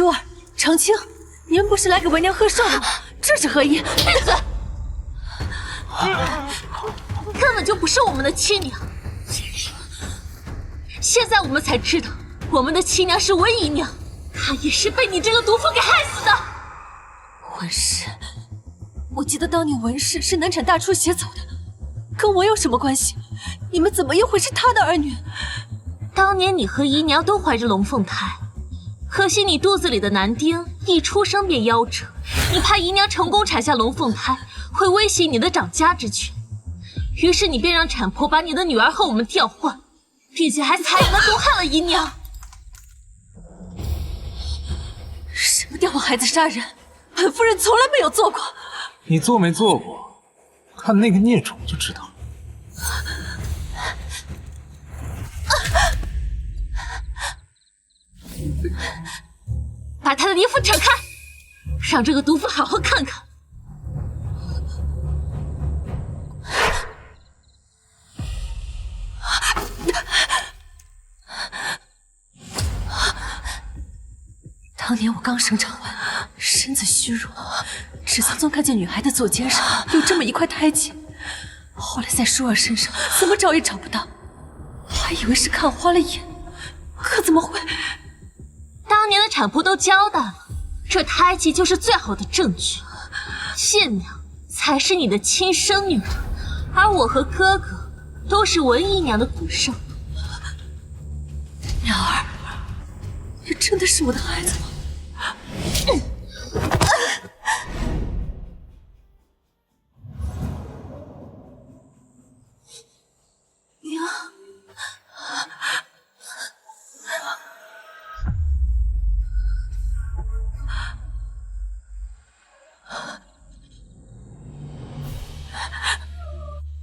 舒儿、长青，你们不是来给为娘贺寿的吗？这是何意？闭嘴！根本就不是我们的亲娘。现在我们才知道，我们的亲娘是文姨娘，她也是被你这个毒妇给害死的。文氏，我记得当年文氏是难产大出血走的，跟我有什么关系？你们怎么又会是她的儿女？当年你和姨娘都怀着龙凤胎，可惜你肚子里的男丁一出生便夭折，你怕姨娘成功产下龙凤胎会威胁你的掌家之权，于是你便让产婆把你的女儿和我们调换，并且还残忍的毒害了姨娘。什么调换孩子杀人？本夫人从来没有做过。你做没做过，看那个孽种就知道了。把他的衣服扯开，让这个毒妇好好看看。当年我刚生产完，身子虚弱，只匆匆看见女孩的左肩上有这么一块胎记，后来在舒儿身上怎么找也找不到，还以为是看花了眼，可怎么会？当年的产婆都交代了，这胎记就是最好的证据。谢娘才是你的亲生女儿，而我和哥哥都是文姨娘的骨肉。苗儿，你真的是我的孩子吗？娘，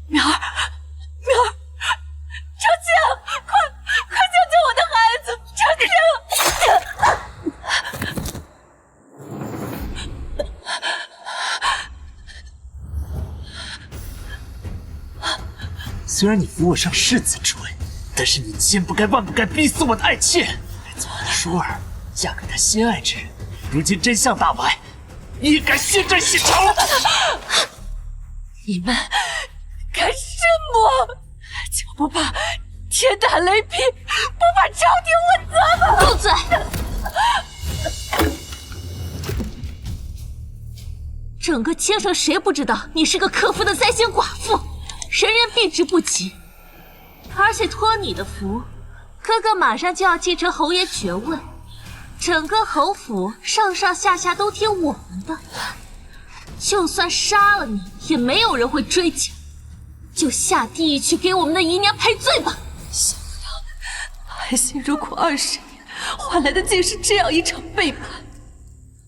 苗儿，苗儿，长青，快救救我的孩子！长青。虽然你扶我上世子之位，但是你千不该万不该逼死我的爱妾，害死我的舒儿，嫁给他心爱之人。如今真相大白，你也该血债血偿。你们敢弑我，就不怕天打雷劈，不怕朝廷问责吗？住嘴！整个京城谁不知道你是个可夫的灾星寡妇，人人避之不及。而且托你的福，哥哥马上就要继承侯爷爵位，整个侯府上上下下都听我们的。就算杀了你，也没有人会追究。就下地狱去给我们的姨娘赔罪吧！想不到爱心如苦20年，换来的竟是这样一场背叛。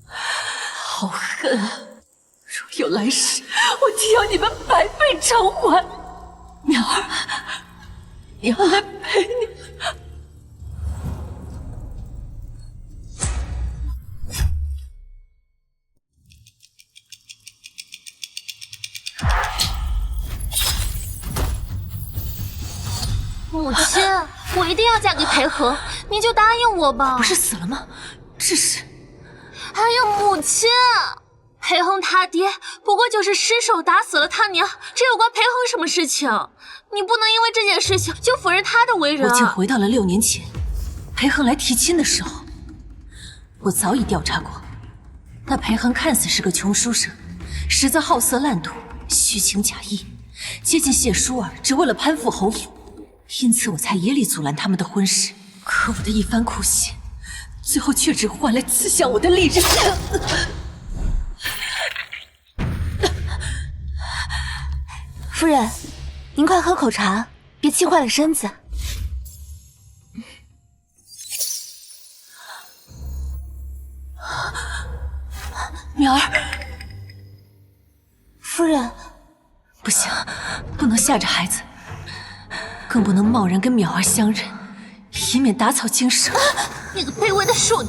好恨啊！若有来世，我定要你们百倍偿还。苗儿，娘来陪你。母亲，我一定要嫁给裴恒，您就答应我吧。不是死了吗？这是……哎呀，母亲，裴恒他爹不过就是失手打死了他娘，这有关裴恒什么事情？你不能因为这件事情就否认他的为人。我竟回到了6年前，裴恒来提亲的时候。我早已调查过，那裴恒看似是个穷书生，实则好色烂赌，虚情假意，接近谢舒儿，只为了攀附侯府。因此我才竭力阻拦他们的婚事，可我的一番苦心，最后却只换来刺向我的利刃。夫人，您快喝口茶，别气坏了身子。苗儿，夫人，不行，不能吓着孩子。更不能贸然跟淼儿相认，以免打草惊蛇。你个卑微的庶女，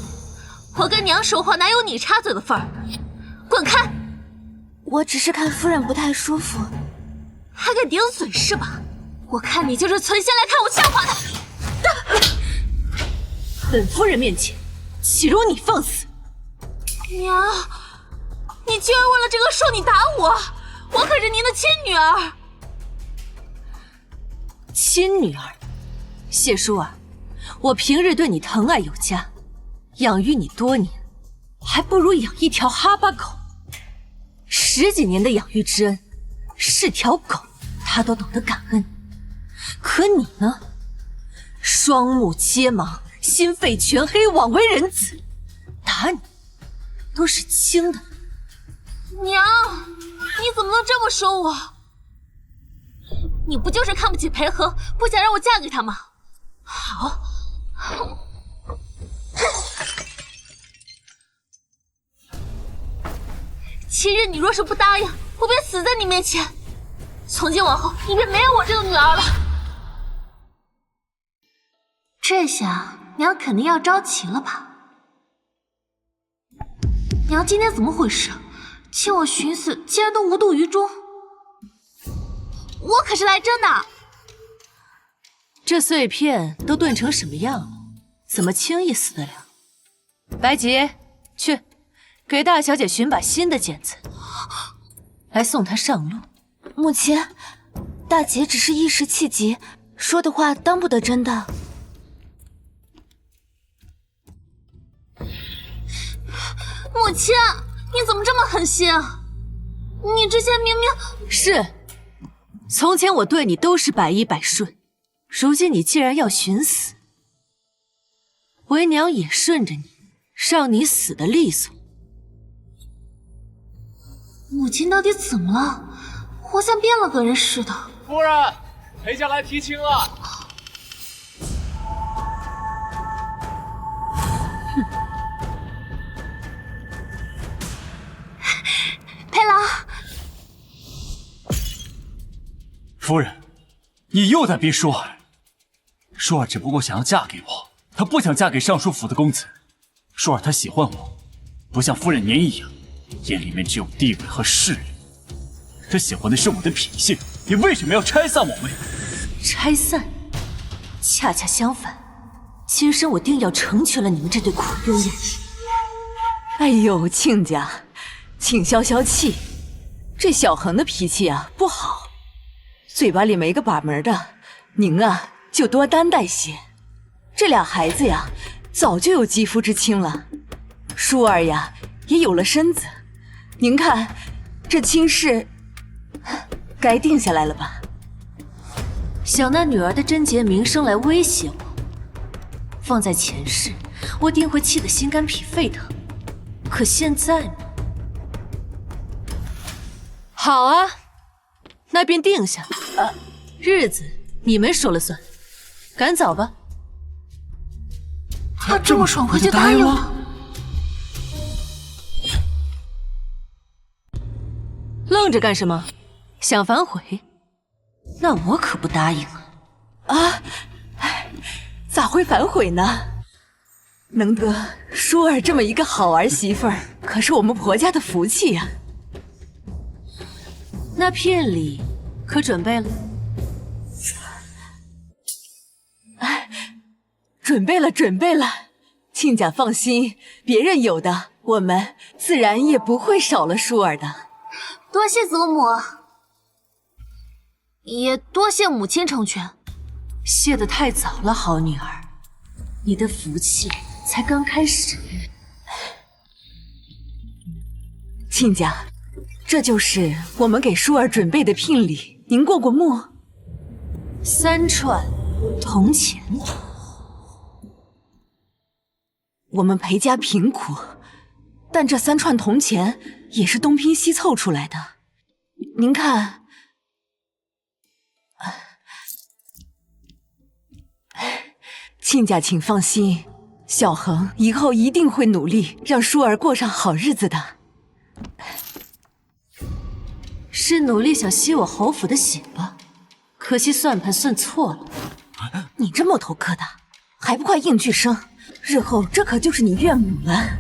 我跟娘说话哪有你插嘴的份儿？滚开！我只是看夫人不太舒服，还敢顶嘴是吧？我看你就是存心来看我笑话的。本夫人面前，岂容你放肆！娘，你居然为了这个兽你打我！我可是您的亲女儿。亲女儿，谢淑儿，我平日对你疼爱有加，养育你多年，还不如养一条哈巴狗。10几年的养育之恩，是条狗它都懂得感恩。可你呢？双目皆盲，心肺全黑，枉为人子。打你都是轻的。娘，你怎么能这么说我？你不就是看不起裴和，不想让我嫁给他吗？好，今日你若是不答应，我便死在你面前。从今往后，你便没有我这个女儿了。这下娘肯定要着急了吧？娘今天怎么回事？请我寻死，竟然都无动于衷。我可是来真的。这碎片都炖成什么样了？怎么轻易死得了？白吉，去给大小姐寻把新的剪子，来送她上路。母亲，大姐只是一时气急，说的话当不得真的。母亲，你怎么这么狠心啊？你之前明明是，从前我对你都是百依百顺，如今你既然要寻死，为娘也顺着你，让你死得利索。母亲到底怎么了？活像变了个人似的。夫人，裴家来提亲了。裴郎，夫人，你又在逼舒儿。舒儿只不过想要嫁给我，她不想嫁给尚书府的公子。舒儿她喜欢我，不像夫人您一样，眼里面只有地位和势力。她喜欢的是我的品性，你为什么要拆散我们？拆散？恰恰相反，今生我定要成全了你们这对苦鸳鸯。哎呦，亲家，请消消气。这小恒的脾气啊不好，嘴巴里没个把门的，您啊就多担待些。这俩孩子呀，早就有肌肤之亲了，舒儿呀也有了身子。您看，这亲事该定下来了吧？想拿女儿的贞洁名声来威胁我，放在前世，我定会气得心肝脾肺疼。可现在呢？好啊，那便定下。日子你们说了算，赶早吧。他这么爽快就答应了？愣着干什么？想反悔？那我可不答应啊！啊，咋会反悔呢？能得舒儿这么一个好儿媳妇儿，可是我们婆家的福气呀。那聘礼可准备了？准备了，准备了。亲家放心，别人有的，我们自然也不会少了舒儿的。多谢祖母，也多谢母亲成全。谢得太早了，好女儿，你的福气才刚开始。亲家，这就是我们给舒儿准备的聘礼，您过过目。3串铜钱。我们裴家贫苦，但这3串铜钱也是东拼西凑出来的。您看，亲家请放心，小恒以后一定会努力让舒儿过上好日子的。是努力想吸我侯府的血吧？可惜算盘算错了。你这木头疙瘩，还不快应句声？日后这可就是你岳母了。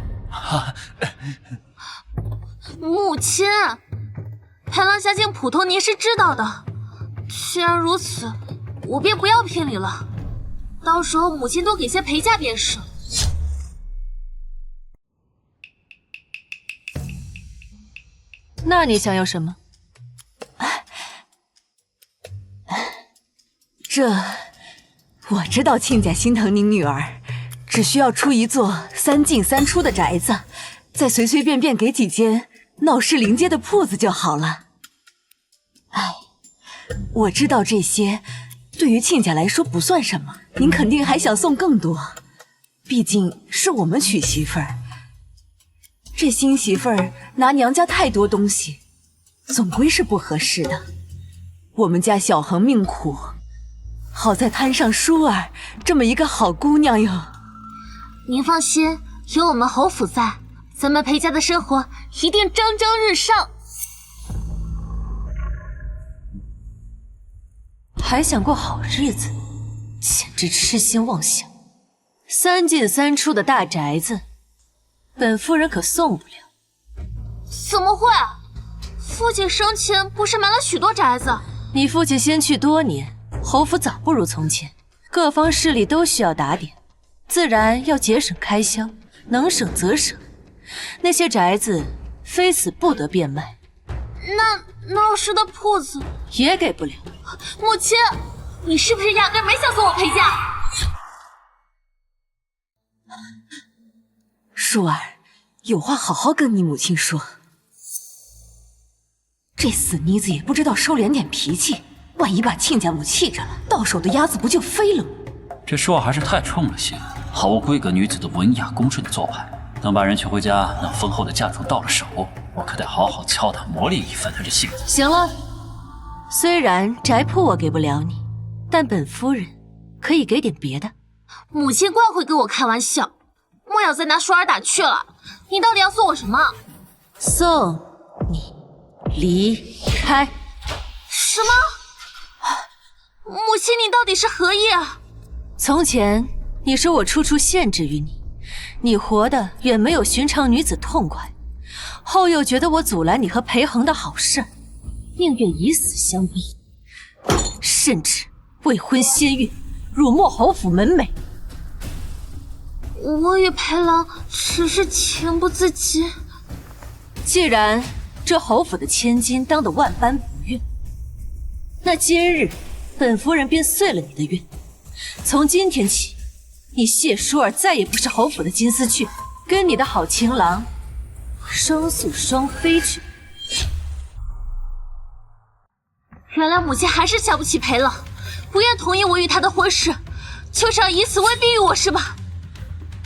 母亲，裴郎家境普通，您是知道的。既然如此，我便不要聘礼了，到时候母亲多给些陪嫁便是。那你想要什么？我知道亲家心疼您女儿，只需要出一座3进3出的宅子，再随随便便给几间闹市临街的铺子就好了。我知道这些对于亲家来说不算什么，您肯定还想送更多，毕竟是我们娶媳妇儿。这新媳妇儿拿娘家太多东西，总归是不合适的。我们家小恒命苦，好在摊上舒儿这么一个好姑娘哟。您放心，有我们侯府在，咱们裴家的生活一定蒸蒸日上。还想过好日子，简直痴心妄想。3进3出的大宅子，本夫人可送不了。怎么会？父亲生前不是买了许多宅子？你父亲先去多年，侯府早不如从前，各方势力都需要打点，自然要节省开销，能省则省。那些宅子非死不得变卖。那闹市的铺子也给不了。母亲，你是不是压根没想送我裴家？舒儿，有话好好跟你母亲说。这死妮子也不知道收敛点脾气，万一把亲家母气着了，到手的鸭子不就飞了吗？这舒儿还是太冲了些，毫无闺阁女子的文雅恭顺的做派。等把人娶回家，那丰厚的嫁妆到了手，我可得好好敲打磨砺一番他这性子。行了，虽然宅铺我给不了你，但本夫人可以给点别的。母亲惯会跟我开玩笑，莫要再拿舒儿打趣了。你到底要送我什么？送你离开。什么？母亲，你到底是何意啊？从前你说我处处限制于你，你活得远没有寻常女子痛快，后又觉得我阻拦你和裴恒的好事，宁愿以死相逼，甚至未婚先孕，辱没侯府门楣。我与裴郎只是情不自禁。既然这侯府的千金当得万般不悦，那今日本夫人便遂了你的愿。从今天起，你谢舒儿再也不是侯府的金丝雀，跟你的好情郎双宿双飞去。原来母亲还是瞧不起裴郎，不愿同意我与他的婚事，就是要以此威逼于我，是吧？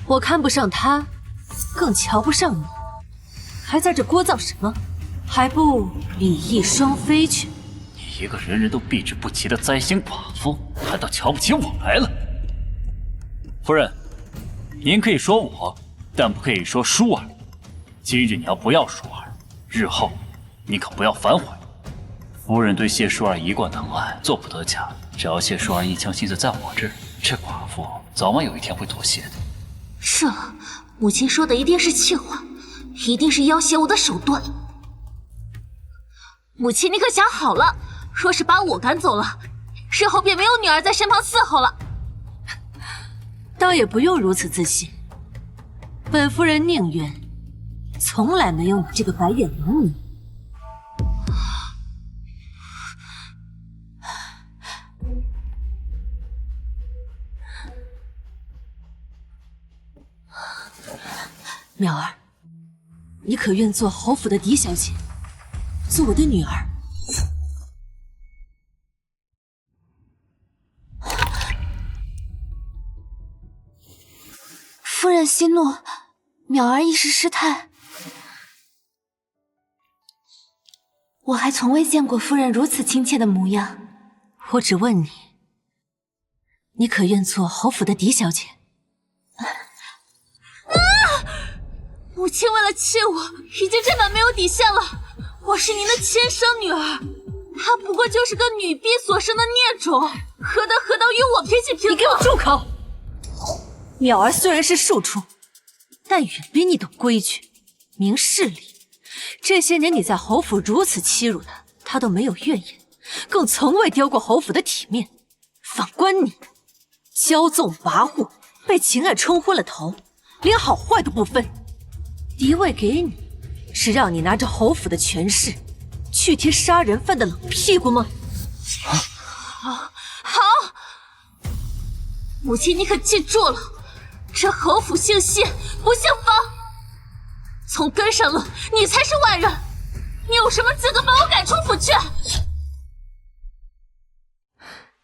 我看不上他，更瞧不上你，还在这聒噪什么？还不比翼双飞去？你一个人人都避之不及的灾星寡妇，还倒瞧不起我来了？夫人，您可以说我，但不可以说舒儿。今日你要不要舒儿，日后你可不要反悔。夫人对谢舒儿一贯疼爱，做不得假。只要谢舒儿一腔心思在我这儿，这寡妇早晚有一天会妥协的。是了，母亲说的一定是气话，一定是要挟我的手段。母亲，你可想好了，若是把我赶走了，日后便没有女儿在身旁伺候了。倒也不用如此自信，本夫人宁愿从来没有你这个白眼狼女。淼儿，你可愿做侯府的嫡小姐，做我的女儿？夫人息怒，淼儿一时失态。我还从未见过夫人如此亲切的模样。我只问你，你可愿做侯府的嫡小姐？母亲为了气我，已经真的没有底线了。我是您的亲生女儿，她不过就是个女婢所生的孽种，何德何能与我平起平坐？你给我住口！淼儿虽然是庶出，但远比你懂规矩、明事理。这些年你在侯府如此欺辱她，她都没有怨言，更从未丢过侯府的体面。反观你，骄纵跋扈，被情爱冲昏了头，连好坏都不分。嫡位给你，是让你拿着侯府的权势去贴杀人犯的冷屁股吗？好，母亲，你可记住了，这侯府姓谢不姓方，从根上论，你才是外人，你有什么资格把我赶出府去？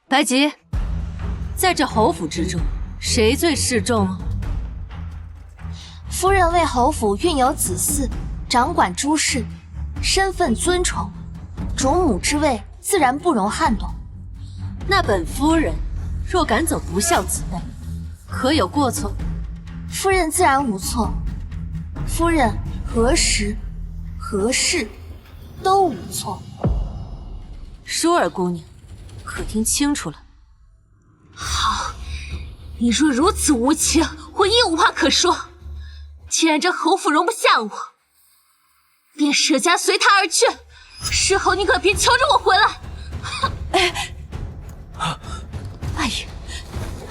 白吉，在这侯府之中，谁最示众啊？夫人为侯府运有子嗣，掌管诸事，身份尊崇，主母之位自然不容撼动。那本夫人若敢走不孝子辈，可有过错？夫人自然无错，夫人何时何事都无错。舒儿姑娘，可听清楚了？好，你若如此无情，我亦无话可说。既然这侯府容不下我，便舍家随他而去。事后你可别求着我回来。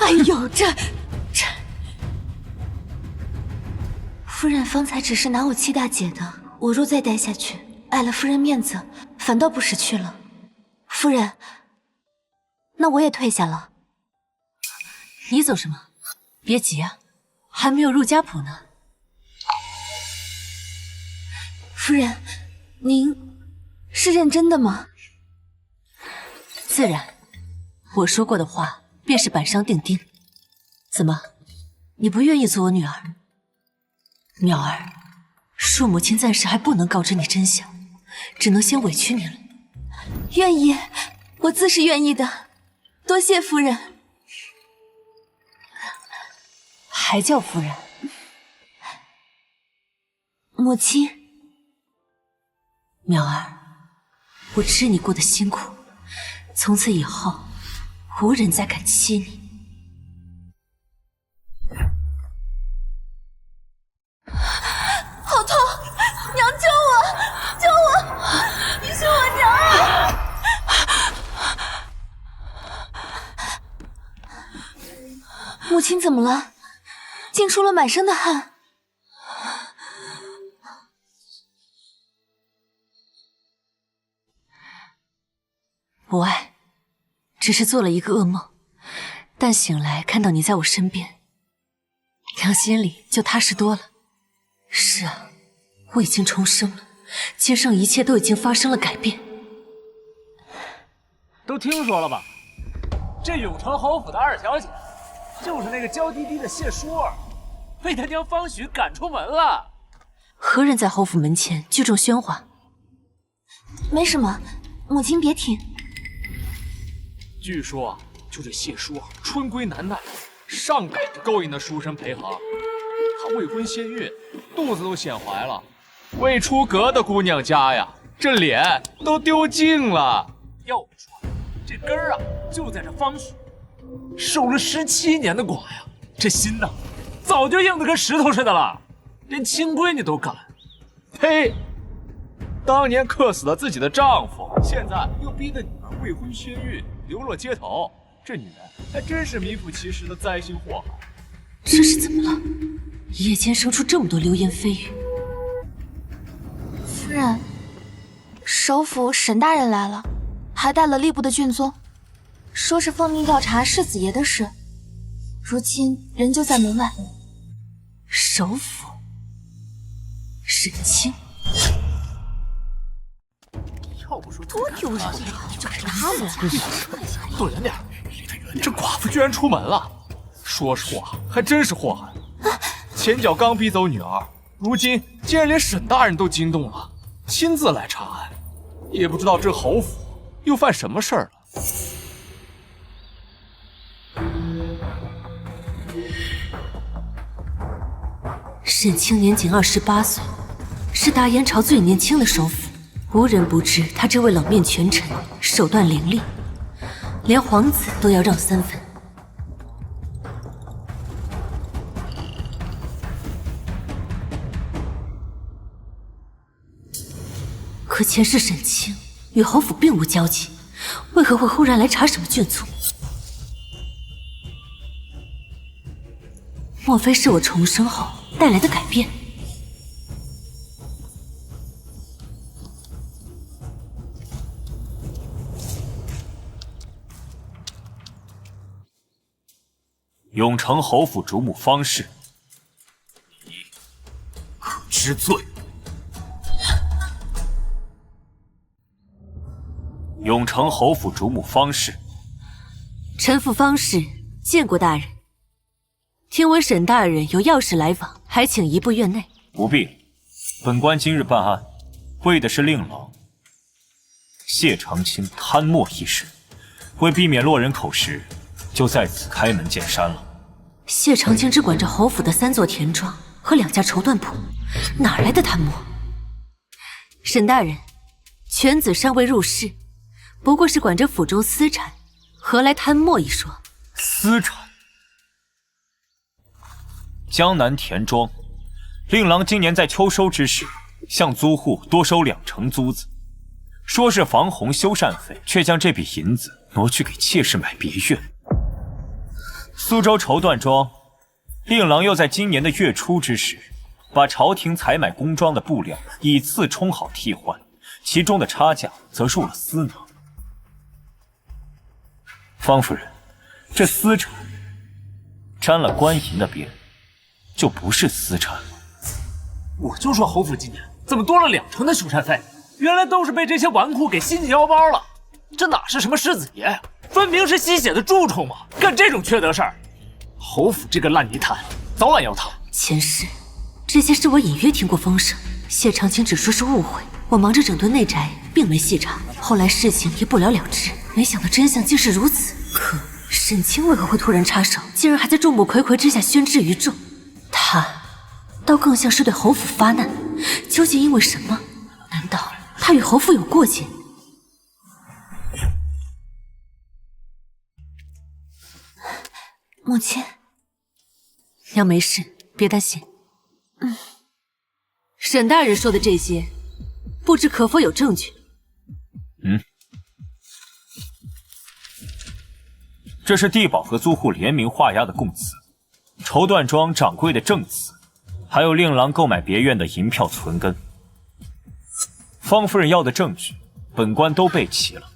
哎呦，这……夫人方才只是拿我气大姐的，我若再待下去，碍了夫人面子，反倒不识趣了。夫人，那我也退下了。你走什么？别急啊，还没有入家谱呢。夫人，您是认真的吗？自然，我说过的话便是板上钉钉。怎么，你不愿意做我女儿？淼儿，恕母亲暂时还不能告知你真相，只能先委屈你了。愿意，我自是愿意的，多谢夫人。还叫夫人？母亲，淼儿，我知你过得辛苦，从此以后，无人再敢欺你。好痛！娘救我！救我！你是我娘啊！母亲怎么了？竟出了满身的汗。无碍，只是做了一个噩梦，但醒来看到你在我身边，娘心里就踏实多了。是啊，我已经重生了，街上一切都已经发生了改变。都听说了吧？这永城侯府的二小姐，就是那个娇滴滴的谢淑儿，被他娘方许赶出门了。何人在侯府门前聚众喧哗？没什么，母亲别听。据说啊，就这谢淑儿春闺难耐，上赶着勾引那书生裴恒。她未婚先孕，肚子都显怀了。未出阁的姑娘家呀，这脸都丢尽了。要我说，这根儿啊就在这方许，守了17年的寡呀，这心呐，早就硬得跟石头似的了，连亲闺女都敢。呸！当年克死了自己的丈夫，现在又逼得女儿未婚先孕，流落街头，这女人还真是名副其实的灾星祸害。这是怎么了？夜间生出这么多流言蜚语。夫人，首府沈大人来了，还带了吏部的卷宗，说是奉命调查世子爷的事，如今人就在门外。首府，沈清。要不说多丢人呀！就是他们，躲远点。这寡妇居然出门了，说实话还真是祸害。前脚刚逼走女儿，如今竟然连沈大人都惊动了，亲自来查案，也不知道这侯府又犯什么事儿了。沈清年仅28岁，是大燕朝最年轻的首辅，无人不知他这位冷面权臣手段凌厉，连皇子都要让3分。可前世沈清与侯府并无交集，为何会忽然来查什么卷宗？莫非是我重生后带来的改变？永城侯府主母方氏，你可知罪？永城侯府主母方氏，臣妇方氏见过大人。听闻沈大人有要事来访，还请移步院内。不必，本官今日办案，为的是令郎谢长青贪墨一事，为避免落人口实，就在此开门见山了。谢长青只管着侯府的3座田庄和2家绸缎铺，哪来的贪墨？沈大人，犬子尚未入仕，不过是管着府中私产，何来贪墨一说？私产？江南田庄，令郎今年在秋收之时，向租户多收2成租子，说是防洪修缮费，却将这笔银子挪去给妾室买别院。苏州绸缎庄，令郎又在今年的月初之时，把朝廷采买工装的布料以次充好替换，其中的差价则入了私囊。方夫人，这私产沾了官银的边，就不是私产了。我就说侯府今年怎么多了2成的修缮费？原来都是被这些纨绔给吸进腰包了。这哪是什么世子爷呀，分明是吸血的蛀虫嘛！干这种缺德事儿，侯府这个烂泥潭，早晚要塌。前世，这些事我隐约听过风声。谢长青只说是误会，我忙着整顿内宅，并没细查。后来事情也不了了之，没想到真相竟是如此。可沈清为何会突然插手，竟然还在众目睽睽之下宣之于众？他倒更像是对侯府发难，究竟因为什么？难道他与侯府有过节？母亲，娘没事，别担心。沈大人说的这些，不知可否有证据？这是地保和租户联名画押的供词，绸缎庄掌柜的证词，还有令郎购买别院的银票存根。方夫人要的证据，本官都备齐了。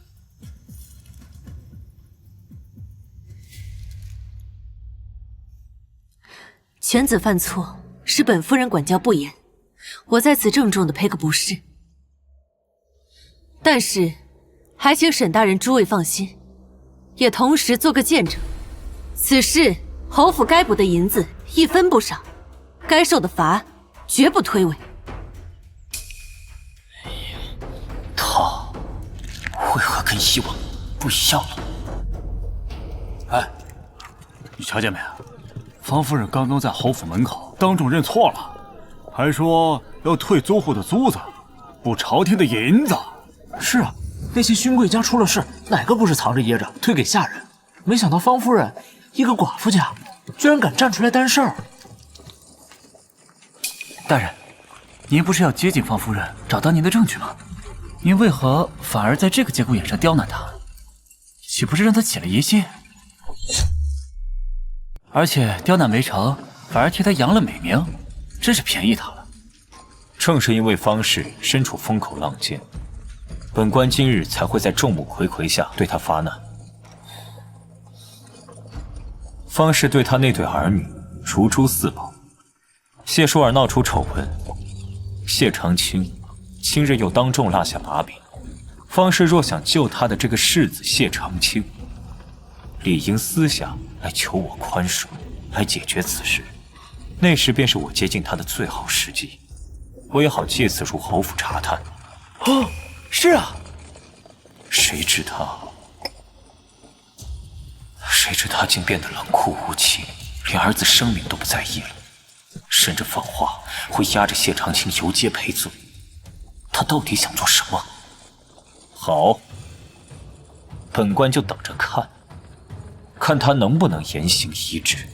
犬子犯错，是本夫人管教不严，我在此郑重的赔个不是。但是，还请沈大人诸位放心，也同时做个见证，此事侯府该补的银子1分不少，该受的罚绝不推诿。他为何跟以往不一样了？哎，你瞧见没？方夫人刚刚在侯府门口当众认错了，还说要退租户的租子，补朝廷的银子。是啊，那些勋贵家出了事，哪个不是藏着掖着推给下人？没想到方夫人一个寡妇家，居然敢站出来担事儿。大人，您不是要接近方夫人，找到您的证据吗？您为何反而在这个节骨眼上刁难她？岂不是让她起了疑心？而且刁难没成，反而替她扬了美名，真是便宜她了。正是因为方氏身处风口浪尖，本官今日才会在众目睽睽下对她发难。方氏对她那对儿女如珠似宝，谢淑儿闹出丑闻，谢长青今日又当众落下把柄。方氏若想救她的这个世子谢长青，理应私下来求我宽恕，来解决此事。那时便是我接近他的最好时机，我也好借此入侯府查探。哦，是啊。谁知他竟变得冷酷无情，连儿子生命都不在意了，甚至放话会押着谢长青游街赔罪。他到底想做什么？好，本官就等着看，看他能不能言行一致，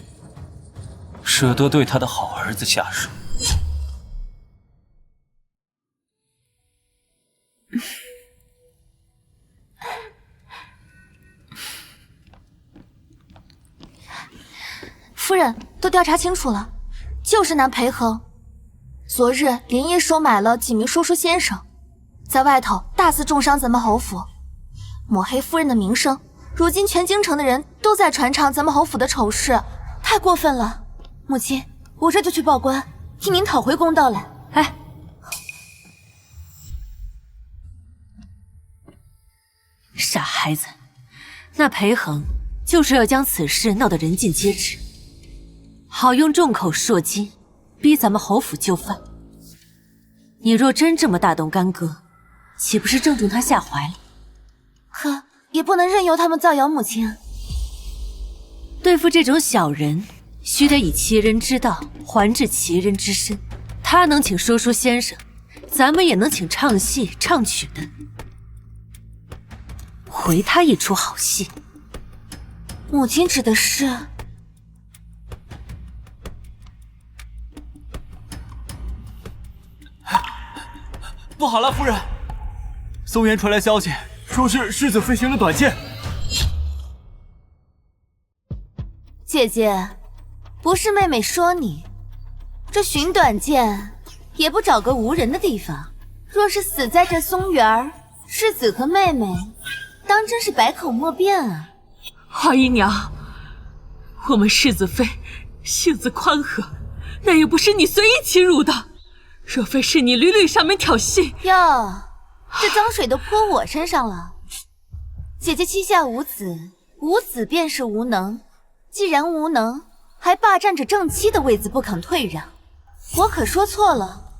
舍得对他的好儿子下手。夫人都调查清楚了，就是那裴恒，昨日连夜收买了几名说书先生，在外头大肆重伤咱们侯府，抹黑夫人的名声。如今全京城的人都在传唱咱们侯府的丑事，他太过分了！母亲，我这就去报官，替您讨回公道来。哎，傻孩子，那裴恒就是要将此事闹得人尽皆知，好用众口铄金逼咱们侯府就范。你若真这么大动干戈，岂不是正中他下怀了？可也不能任由他们造谣母亲啊。对付这种小人，须得以其人之道还治其人之身。他能请说书先生，咱们也能请唱戏唱曲的，回他一出好戏。母亲指的是？不好了，夫人！松原传来消息，说是世子妃寻了短剑。姐姐，不是妹妹说你，这寻短见也不找个无人的地方。若是死在这松园，世子和妹妹当真是百口莫辩啊。华姨娘，我们世子妃性子宽和，那也不是你随意欺辱的。若非是你屡屡上门挑衅，哟，这脏水都泼我身上了。姐姐膝下无子，无子便是无能。既然无能，还霸占着正妻的位子不肯退让，我可说错了？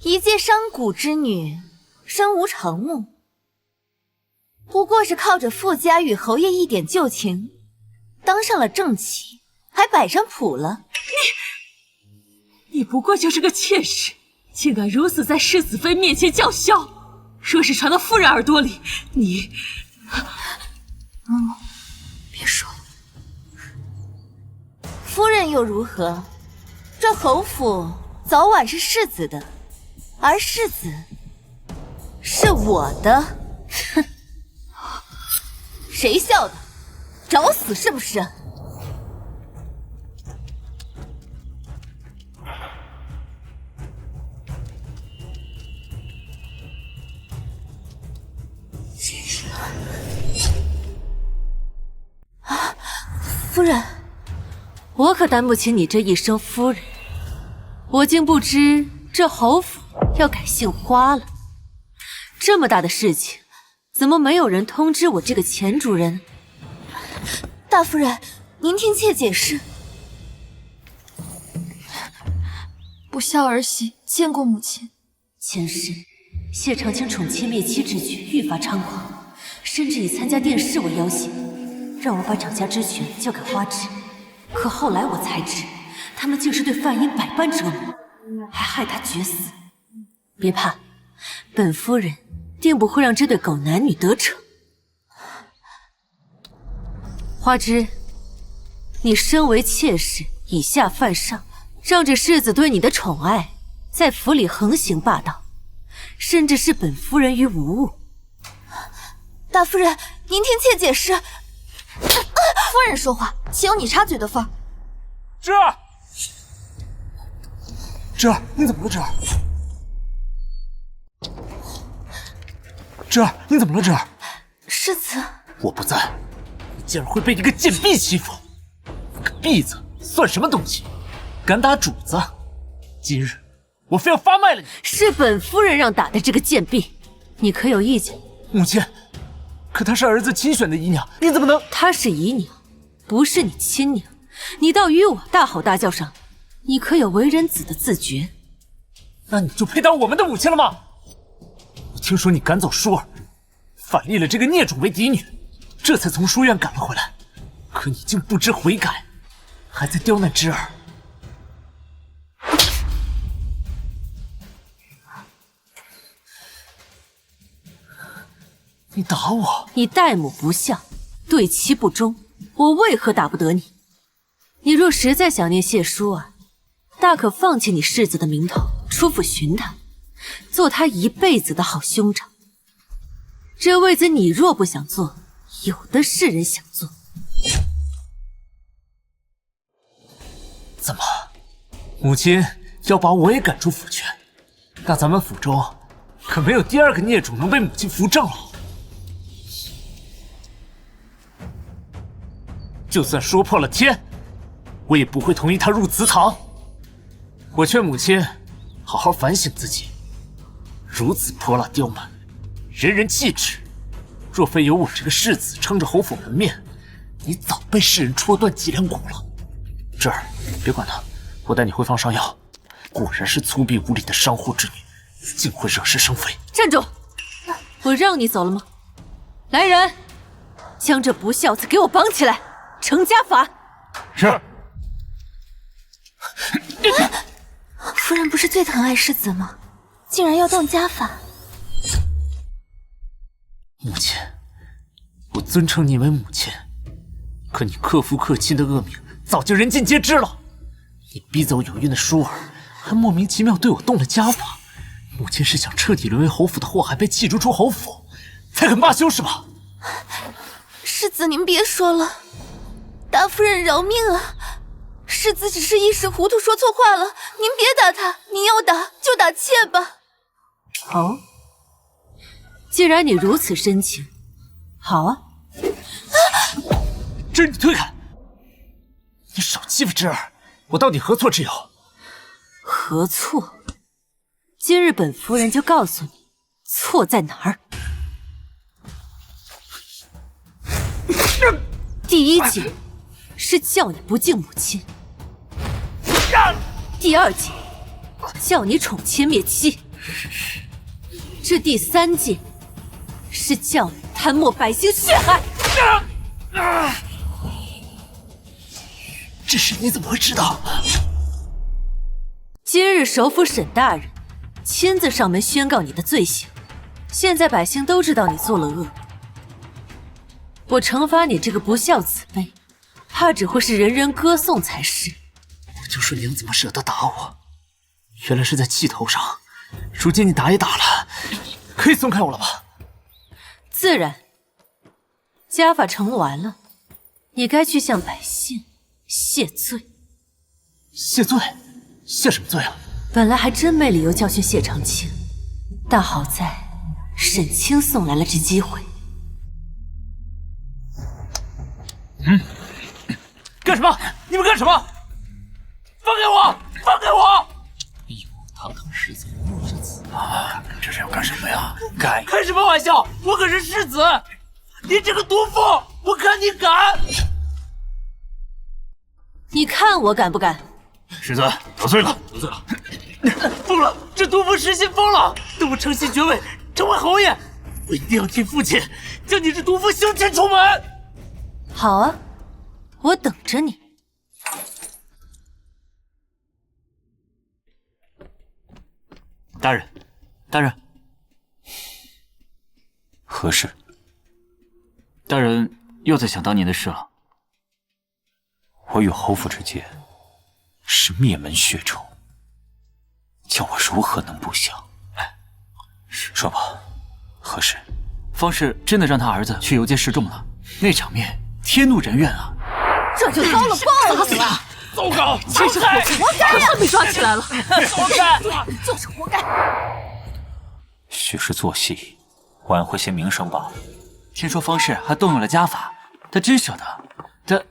一介商贾之女，身无长目，不过是靠着傅家与侯爷一点旧情，当上了正妻，还摆上谱了。你不过就是个妾室，竟敢如此在世子妃面前叫嚣！若是传到夫人耳朵里，你……别说了。夫人又如何？这侯府早晚是世子的，而世子是我的。哼，谁笑的？找死是不是？夫人，我可担不起你这一声夫人。我竟不知这侯府要改姓花了。这么大的事情，怎么没有人通知我这个前主人？大夫人，您听妾解释。不孝儿媳见过母亲。前世谢长青宠妻灭妻之举愈发猖狂，甚至以参加殿试为要挟，让我把掌家之权交给花枝。可后来我才知，他们竟是对范英百般折磨，还害他绝死。别怕，本夫人定不会让这对狗男女得逞。花枝，你身为妾室，以下犯上，让这世子对你的宠爱在府里横行霸道，甚至视本夫人于无物。大夫人，您听妾解释。夫人说话，岂有你插嘴的份儿？芝儿，芝儿，你怎么了？芝儿，芝儿，你怎么了？芝儿，世子，我不在，你竟然会被一个贱婢欺负！个婢子算什么东西？敢打主子！今日我非要发卖了你！是本夫人让打的这个贱婢，你可有意见？母亲，可她是儿子亲选的姨娘，你怎么能……她是姨娘，不是你亲娘，你倒与我大吼大叫上，你可有为人子的自觉？那你就配当我们的母亲了吗？我听说你赶走舒儿，反立了这个孽种为嫡女，这才从书院赶了回来。可你竟不知悔改，还在刁难芝儿。你打我！你待母不孝，对妻不忠，我为何打不得你？你若实在想念谢淑儿，大可放弃你世子的名头，出府寻她，做她一辈子的好兄长。这位子你若不想做，有的是人想做。怎么，母亲要把我也赶出府去？那咱们府中可没有第二个孽种能被母亲扶正了。就算说破了天，我也不会同意他入祠堂。我劝母亲好好反省自己，如此泼辣刁蛮，人人忌之。若非有我这个世子撑着侯府门面，你早被世人戳断脊梁骨了。这儿别管他，我带你回房上药。果然是粗鄙无礼的商户之女，竟会惹是生非。站住！我让你走了吗？来人，将这不孝子给我绑起来，惩家法。是。夫人不是最疼爱世子吗？竟然要动家法！母亲，我尊称你为母亲，可你克夫克亲的恶名早就人尽皆知了。你逼走有孕的舒儿，还莫名其妙对我动了家法。母亲是想彻底沦为侯府的祸害，被弃逐出侯府，才肯罢休是吧？世子您别说了，大夫人饶命啊！世子只是一时糊涂说错话了，您别打他，您要打就打妾吧。好，既然你如此深情，好啊。这是你推开！你少欺负侄儿，我到底何错之有？何错？今日本夫人就告诉你，错在哪儿。第一戒是叫你不敬母亲，第二戒叫你宠妾灭妻，这第三戒是叫你贪墨百姓血海。这事你怎么会知道？今日首府沈大人亲自上门宣告你的罪行，现在百姓都知道你做了恶，我惩罚你这个不孝子辈，怕只会是人人歌颂才是。我就说娘怎么舍得打我，原来是在气头上。如今你打也打了，可以松开我了吧？自然。家法成完了，你该去向百姓谢罪。谢罪？谢什么罪啊？本来还真没理由教训谢长青，但好在沈清送来了这机会。干什么？你们干什么？放开我！放开我！一母堂堂世子入之子啊，这是要干什么呀？开什么玩笑？我可是世子！你这个毒妇，我看你敢！你看我敢不敢？世子得罪了，得罪了！疯了！这毒妇失心疯了，等我承袭爵位，成为侯爷，我一定要替父亲将你这毒妇休遣出门。好啊，我等着你。大人，大人，何事？大人又在想当年的事了。我与侯府之间是灭门血仇，叫我如何能不想？说吧，何事？方氏真的让他儿子去游街示众了，那场面天怒人怨啊！这就遭了报应了！糟糕，真是活该呀！被抓起来了，活该！就是活该。许是做戏，挽回些名声罢了。听说方氏还动用了家法，他真舍得？他……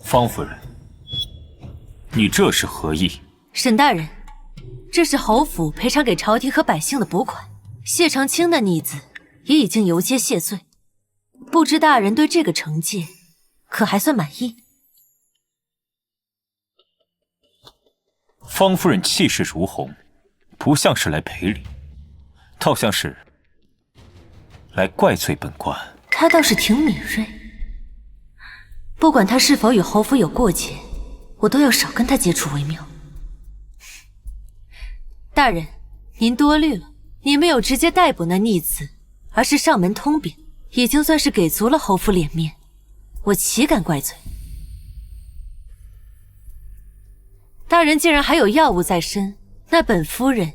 方夫人，你这是何意？沈大人，这是侯府赔偿给朝廷和百姓的补款。谢长青的逆子也已经游街谢罪，不知大人对这个惩戒可还算满意？方夫人气势如虹，不像是来赔礼，倒像是来怪罪本官。他倒是挺敏锐。不管他是否与侯府有过节，我都要少跟他接触为妙。大人，您多虑了，你没有直接逮捕那逆子，而是上门通禀，已经算是给足了侯府脸面，我岂敢怪罪？大人既然还有药物在身，那本夫人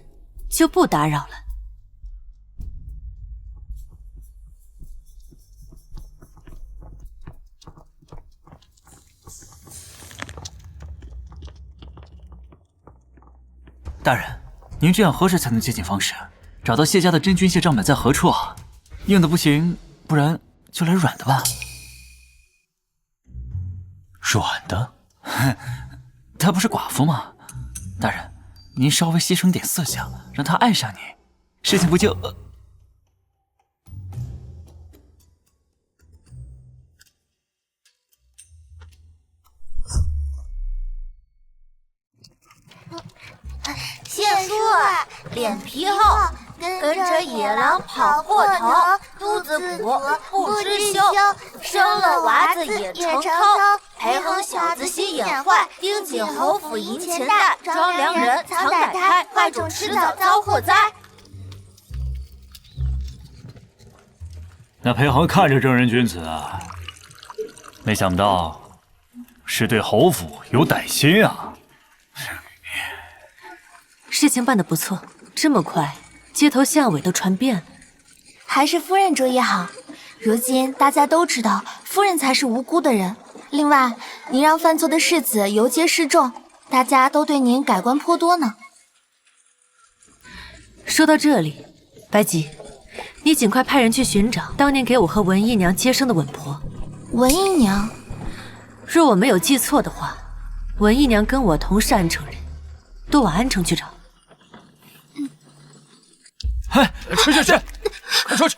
就不打扰了。大人，您这样何时才能接近方氏？找到谢家的真菌谢账本在何处啊？硬的不行，不然就来软的吧。软的？她不是寡妇吗？大人，您稍微牺牲点色相，让她爱上你，事情不就……谢叔儿脸皮厚，跟着野狼跑过头，肚子鼓不知羞，生了娃子也成偷，裴恒小子心眼坏，盯紧侯府银钱袋，装良人藏歹胎，坏种迟早遭祸灾。那裴恒看着正人君子啊，没想到是对侯府有歹心啊。事情办得不错，这么快，街头巷尾都传遍了。还是夫人主意好，如今大家都知道夫人才是无辜的人。另外，您让犯错的世子游街示众，大家都对您改观颇多呢。说到这里，白吉，你尽快派人去寻找当年给我和文姨娘接生的稳婆。文姨娘，若我没有记错的话，文姨娘跟我同是安城人，都往安城去找。哎，去，快出去！去！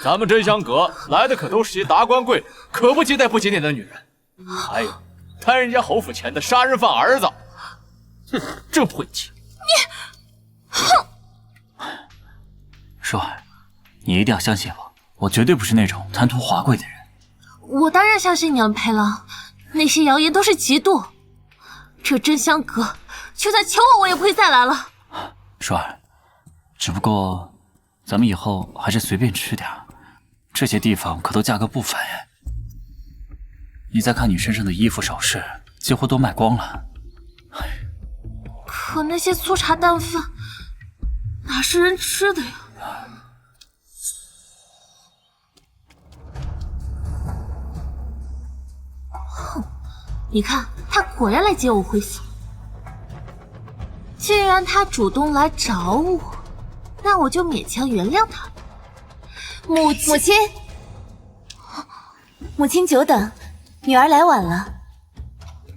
咱们真香阁来的可都是些达官贵人，可不接待不检点的女人。还有贪人家侯府钱的杀人犯儿子，哼，真晦气！舒儿，你一定要相信我绝对不是那种贪图华贵的人。我当然相信你了，裴郎，那些谣言都是嫉妒。这真香阁，就算求我也不会再来了。舒儿，只不过咱们以后还是随便吃点，这些地方可都价格不菲。你再看你身上的衣服首饰，几乎都卖光了。可那些粗茶淡饭，哪是人吃的呀？哼，你看，他果然来接我回府。既然他主动来找我，那我就勉强原谅他。母亲久等，女儿来晚了。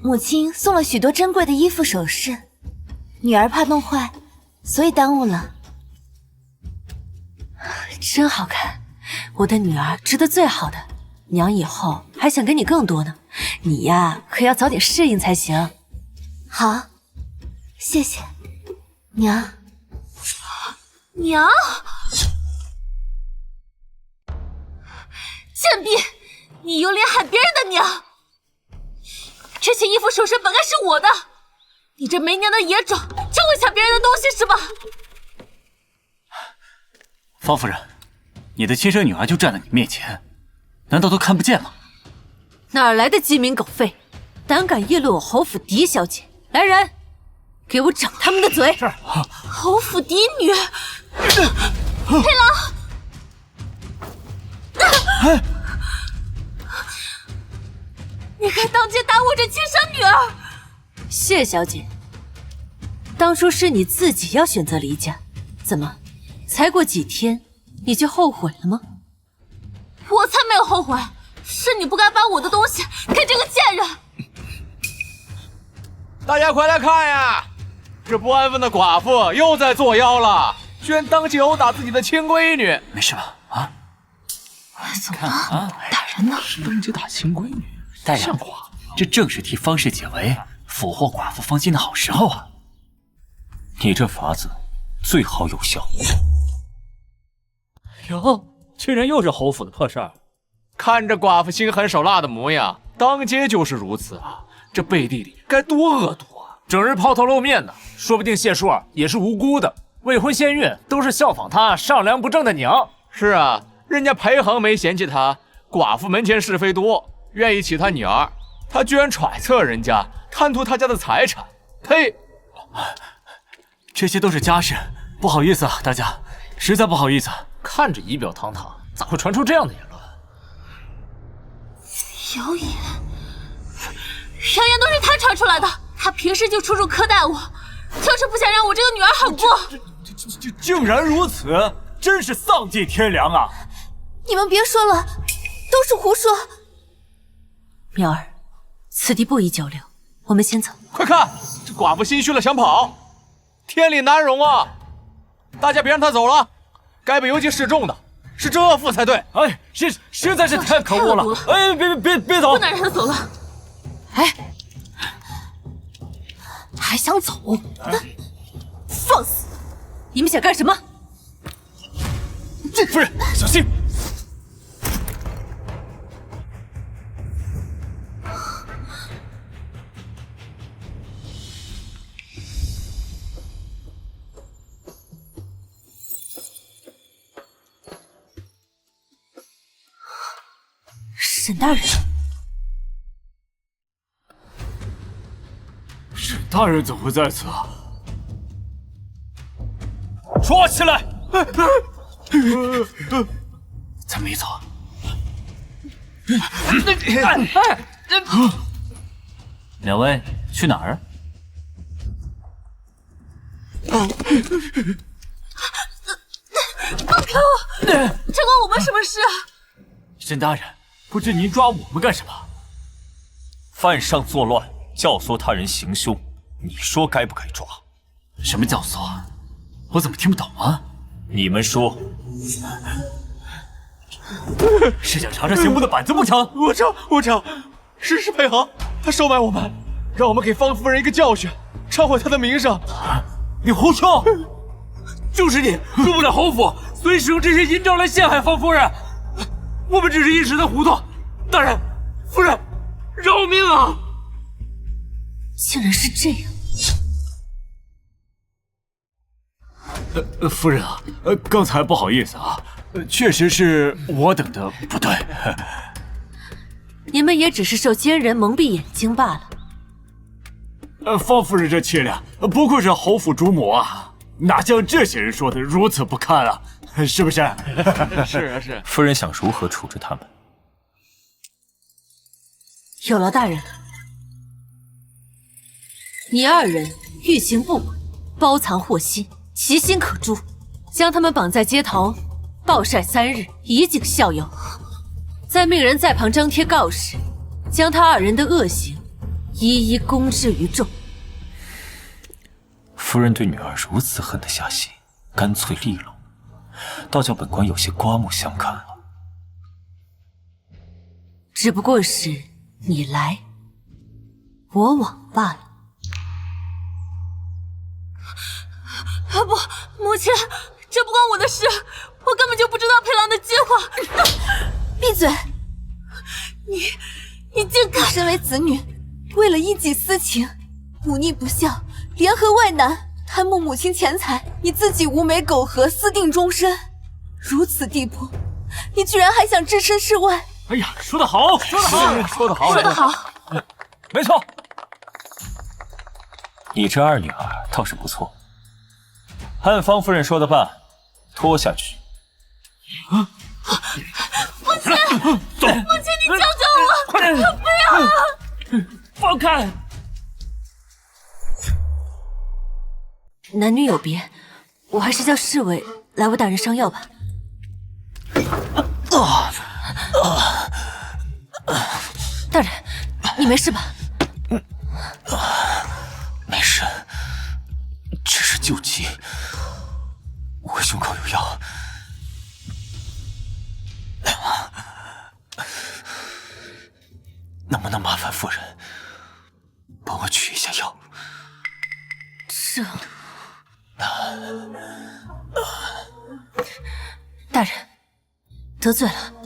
母亲送了许多珍贵的衣服首饰，女儿怕弄坏，所以耽误了。真好看，我的女儿值得最好的，娘以后还想给你更多呢。你呀，可要早点适应才行。好，谢谢娘。娘，贱婢，你有脸喊别人的娘！这些衣服首饰本该是我的，你这没娘的野种，就会抢别人的东西是吧？方夫人，你的亲生女儿就站在你面前，难道都看不见吗？哪来的鸡鸣狗吠，胆敢议论我侯府嫡小姐！来人，给我掌他们的嘴！是。侯府嫡女，裴郎。你该当街打我这亲生女儿！谢小姐，当初是你自己要选择离家，怎么，才过几天你就后悔了吗？我才没有后悔，是你不该把我的东西给这个贱人！大家快来看呀，这不安分的寡妇又在作妖了，居然当街殴打自己的亲闺女！没事吧？啊？怎么了？打人呢？当街打亲闺女，大人，这正是替方氏解围、俘获寡妇芳心的好时候啊！你这法子最好有效。哟，居然又是侯府的破事儿。看着寡妇心狠手辣的模样，当街就是如此啊！这背地里该多恶毒啊！整日抛头露面的，说不定谢叔儿也是无辜的。未婚先孕都是效仿他上梁不正的娘。是啊，人家裴恒没嫌弃他，寡妇门前是非多，愿意娶他女儿，他居然揣测人家，贪图他家的财产。呸！这些都是家事，不好意思啊，大家，实在不好意思。看着仪表堂堂，咋会传出这样的言论？谣言都是他传出来的。他平时就处处苛待我，就是不想让我这个女儿好过。竟然如此，真是丧尽天良啊！你们别说了，都是胡说。苗儿，此地不宜交流，我们先走。快看，这寡妇心虚了，想跑，天理难容啊！大家别让她走了，该被邮寄示众的是这恶妇才对。哎，实在是太可恶了！哎，别走，不能让她走了。哎，还想走？放肆！你们想干什么？夫人，小心！沈大人，沈大人怎么会在此啊？抓起来！咱们一走。两位去哪儿？放开我！这关我们什么事啊？沈大人，不知您抓我们干什么？犯上作乱，教唆他人行凶，你说该不该抓？什么教唆？我怎么听不懂啊？你们说，是想尝尝刑部的板子不成？我成，是裴恒，他收买我们，让我们给方夫人一个教训，忏悔他的名声。你胡说！就是你入不了侯府，所以使用这些阴招来陷害方夫人。我们只是一时的糊涂。大人，夫人，饶命啊！竟然是这样。夫人啊，刚才不好意思啊，确实是我等的不对。你们也只是受奸人蒙蔽眼睛罢了。方夫人这气量，不愧是侯府主母啊，哪像这些人说的如此不堪啊？是不是？是啊是。夫人想如何处置他们？有劳大人了。你二人欲行不轨，包藏祸心，其心可诛，将他们绑在街头，暴晒3日，以儆效尤。再命人在旁张贴告示，将他二人的恶行一一公之于众。夫人对女儿如此狠得下心，干脆利落，倒叫本官有些刮目相看了。只不过是你来，我往罢了。不，母亲，这不关我的事，我根本就不知道裴郎的计划。闭嘴！你竟敢！身为子女，为了一己私情，忤逆不孝，联合外男，贪慕母亲钱财，你自己无媒苟合，私定终身。如此地步，你居然还想置身事外！哎呀，说得好，说得好，说得好，说得好。没错，你这二女儿倒是不错。按方夫人说的办，拖下去。母亲，走，母亲，你救救我！快点，不要！放开！男女有别，我还是叫侍卫来为大人上药吧。大人，你没事吧？没事，只是救急。我胸口有药，能不能麻烦夫人帮我取一下药？这……大人，得罪了。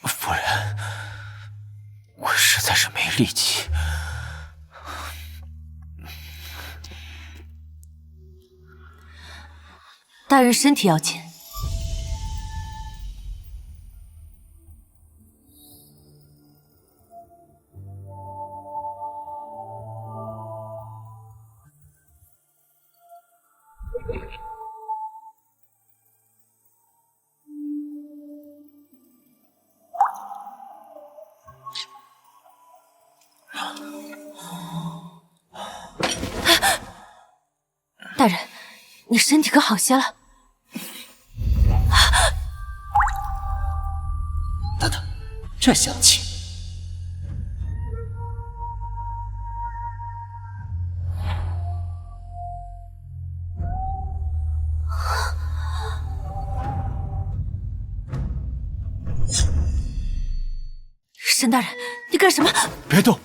夫人，我实在是没力气。大人身体要紧。大人，你身体可好些了？等等，这香气，沈大人，你干什么？别动！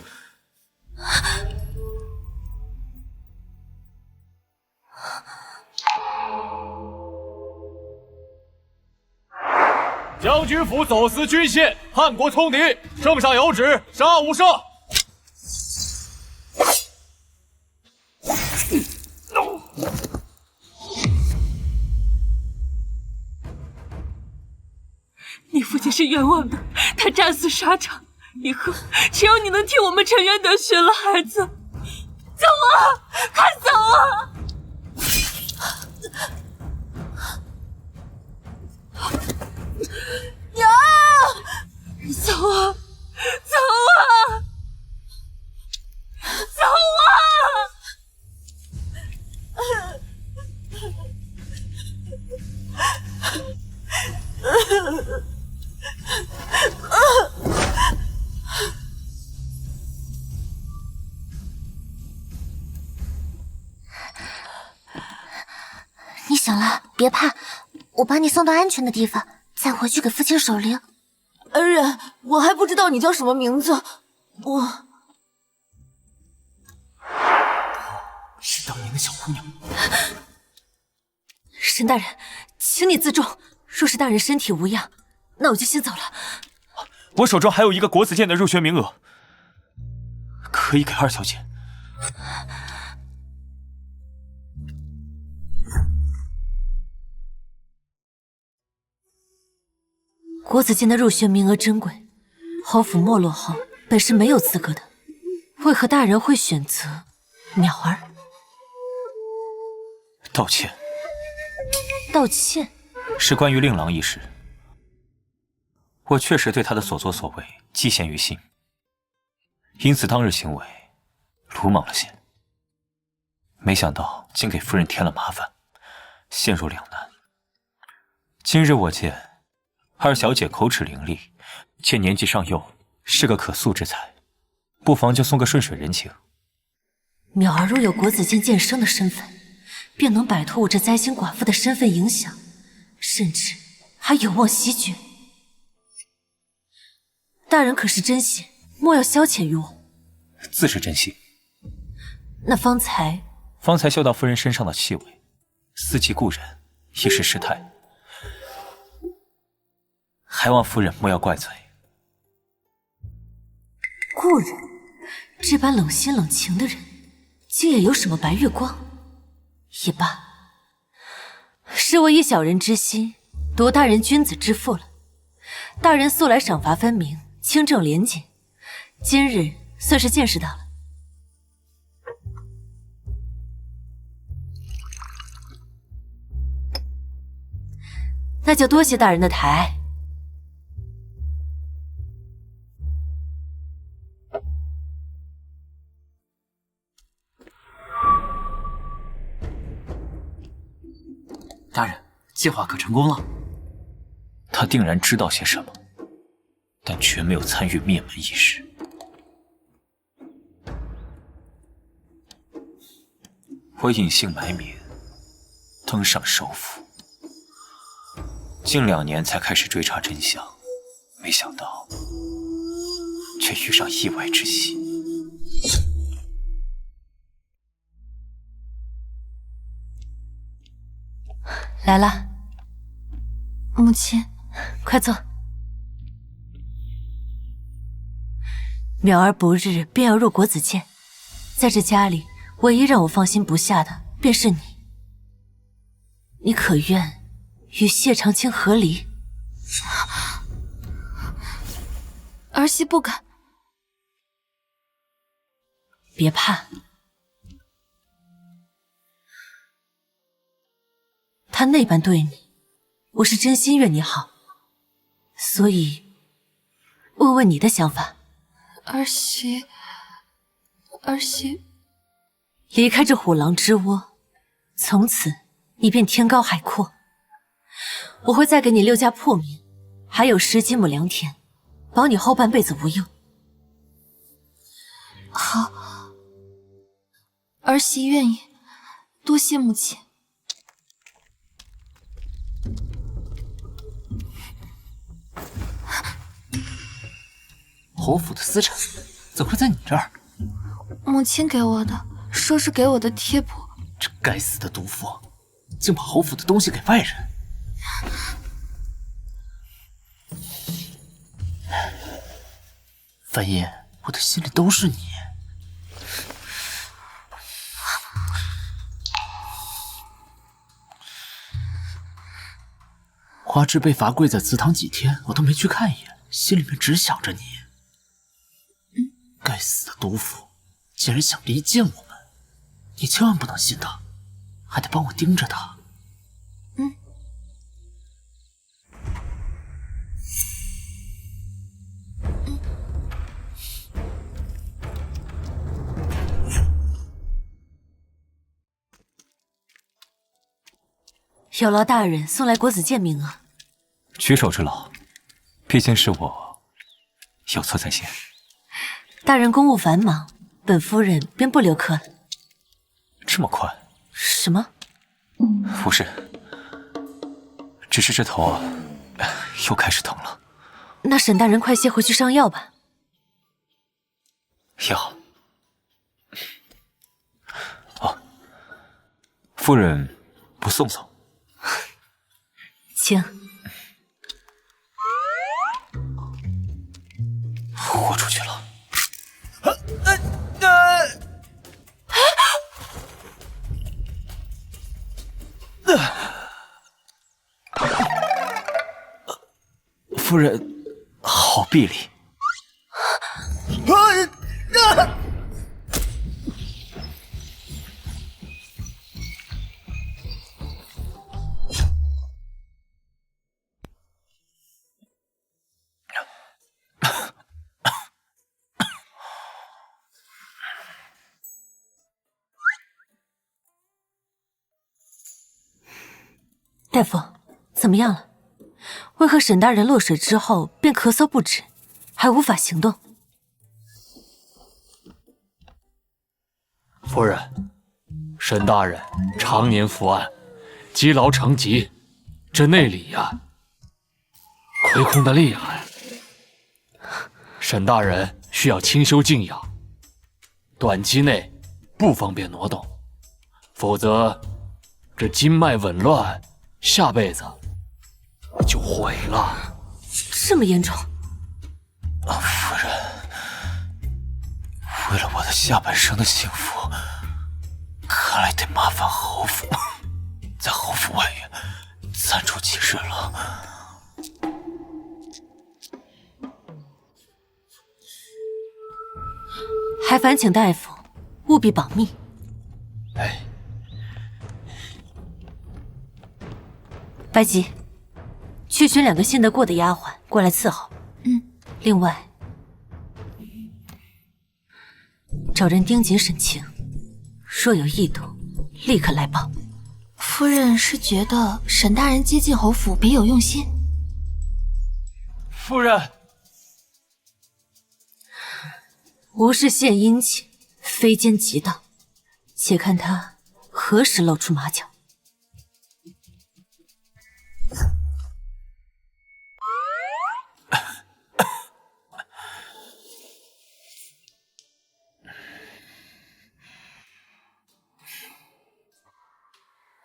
将军府走私军械，叛国通敌，圣上有旨，杀无赦。你父亲是冤枉的，他战死沙场，以后只有你能替我们沉冤得雪了，孩子。走啊，快走啊！娘，走啊，走啊，走啊！你醒了，别怕，我把你送到安全的地方，再回去给父亲守灵。恩人，我还不知道你叫什么名字，我是当年的小姑娘。沈大人，请你自重。若是大人身体无恙，那我就先走了。我手中还有一个国子监的入学名额，可以给二小姐。国子监的入学名额珍贵，侯府没落后本是没有资格的，为何大人会选择淼儿？道歉。道歉？是关于令郎一事，我确实对他的所作所为记陷于心，因此当日行为鲁莽了些，没想到竟给夫人添了麻烦，陷入两难。今日我见二小姐口齿伶俐，且年纪尚幼，是个可塑之才，不妨就送个顺水人情。淼儿若有国子监监生的身份，便能摆脱我这灾星寡妇的身份影响，甚至还有望袭爵。大人可是真心，莫要消遣于我。自是真心。那方才嗅到夫人身上的气味，思及故人，一时失态，还望夫人莫要怪罪。故人，这般冷心冷情的人，竟也有什么白月光？也罢，是我以小人之心夺大人君子之腹了。大人素来赏罚分明，清正廉洁，今日算是见识到了。那就多谢大人的抬爱。大人，计划可成功了。他定然知道些什么，但绝没有参与灭门一事。我隐姓埋名，登上首府，近2年才开始追查真相，没想到却遇上意外之喜。来了，母亲，快坐。淼儿不日便要入国子监，在这家里，唯一让我放心不下的便是你。你可愿与谢长青和离？儿媳不敢。别怕，他那般对你，我是真心愿你好，所以问问你的想法。儿媳离开这虎狼之窝，从此你便天高海阔。我会再给你6家铺名，还有10几亩良田，保你后半辈子无忧。好，儿媳愿意，多谢母亲。侯府的私产怎会在你这儿？母亲给我的，说是给我的贴补。这该死的毒妇，竟把侯府的东西给外人。范叶，我的心里都是你。花枝被罚跪在祠堂几天，我都没去看一眼，心里面只想着你。该死的毒妇，竟然想离间我们！你千万不能信他，还得帮我盯着他。有劳大人送来国子监名额。举手之劳，毕竟是我有错在先。大人公务繁忙，本夫人便不留客了。这么快？什么？不是，只是这头又开始疼了。那沈大人快些回去上药吧。药？哦，夫人不送送？请。豁出去了。夫人，好臂力！大夫，怎么样了？为何沈大人落水之后便咳嗽不止，还无法行动？夫人，沈大人常年伏案，积劳成疾，这内里呀，亏空的厉害。沈大人需要清修静养，短期内不方便挪动，否则这经脉紊乱，下辈子就毁了。这么严重？夫人，为了我的下半生的幸福，看来得麻烦侯府在侯府外暂住几日了。还烦请大夫务必保密。哎，白吉，去选2个信得过的丫鬟过来伺候。另外，找人盯紧沈清，若有异动，立刻来报。夫人是觉得沈大人接近侯府别有用心？夫人，无事献殷勤，非奸即盗，且看他何时露出马脚。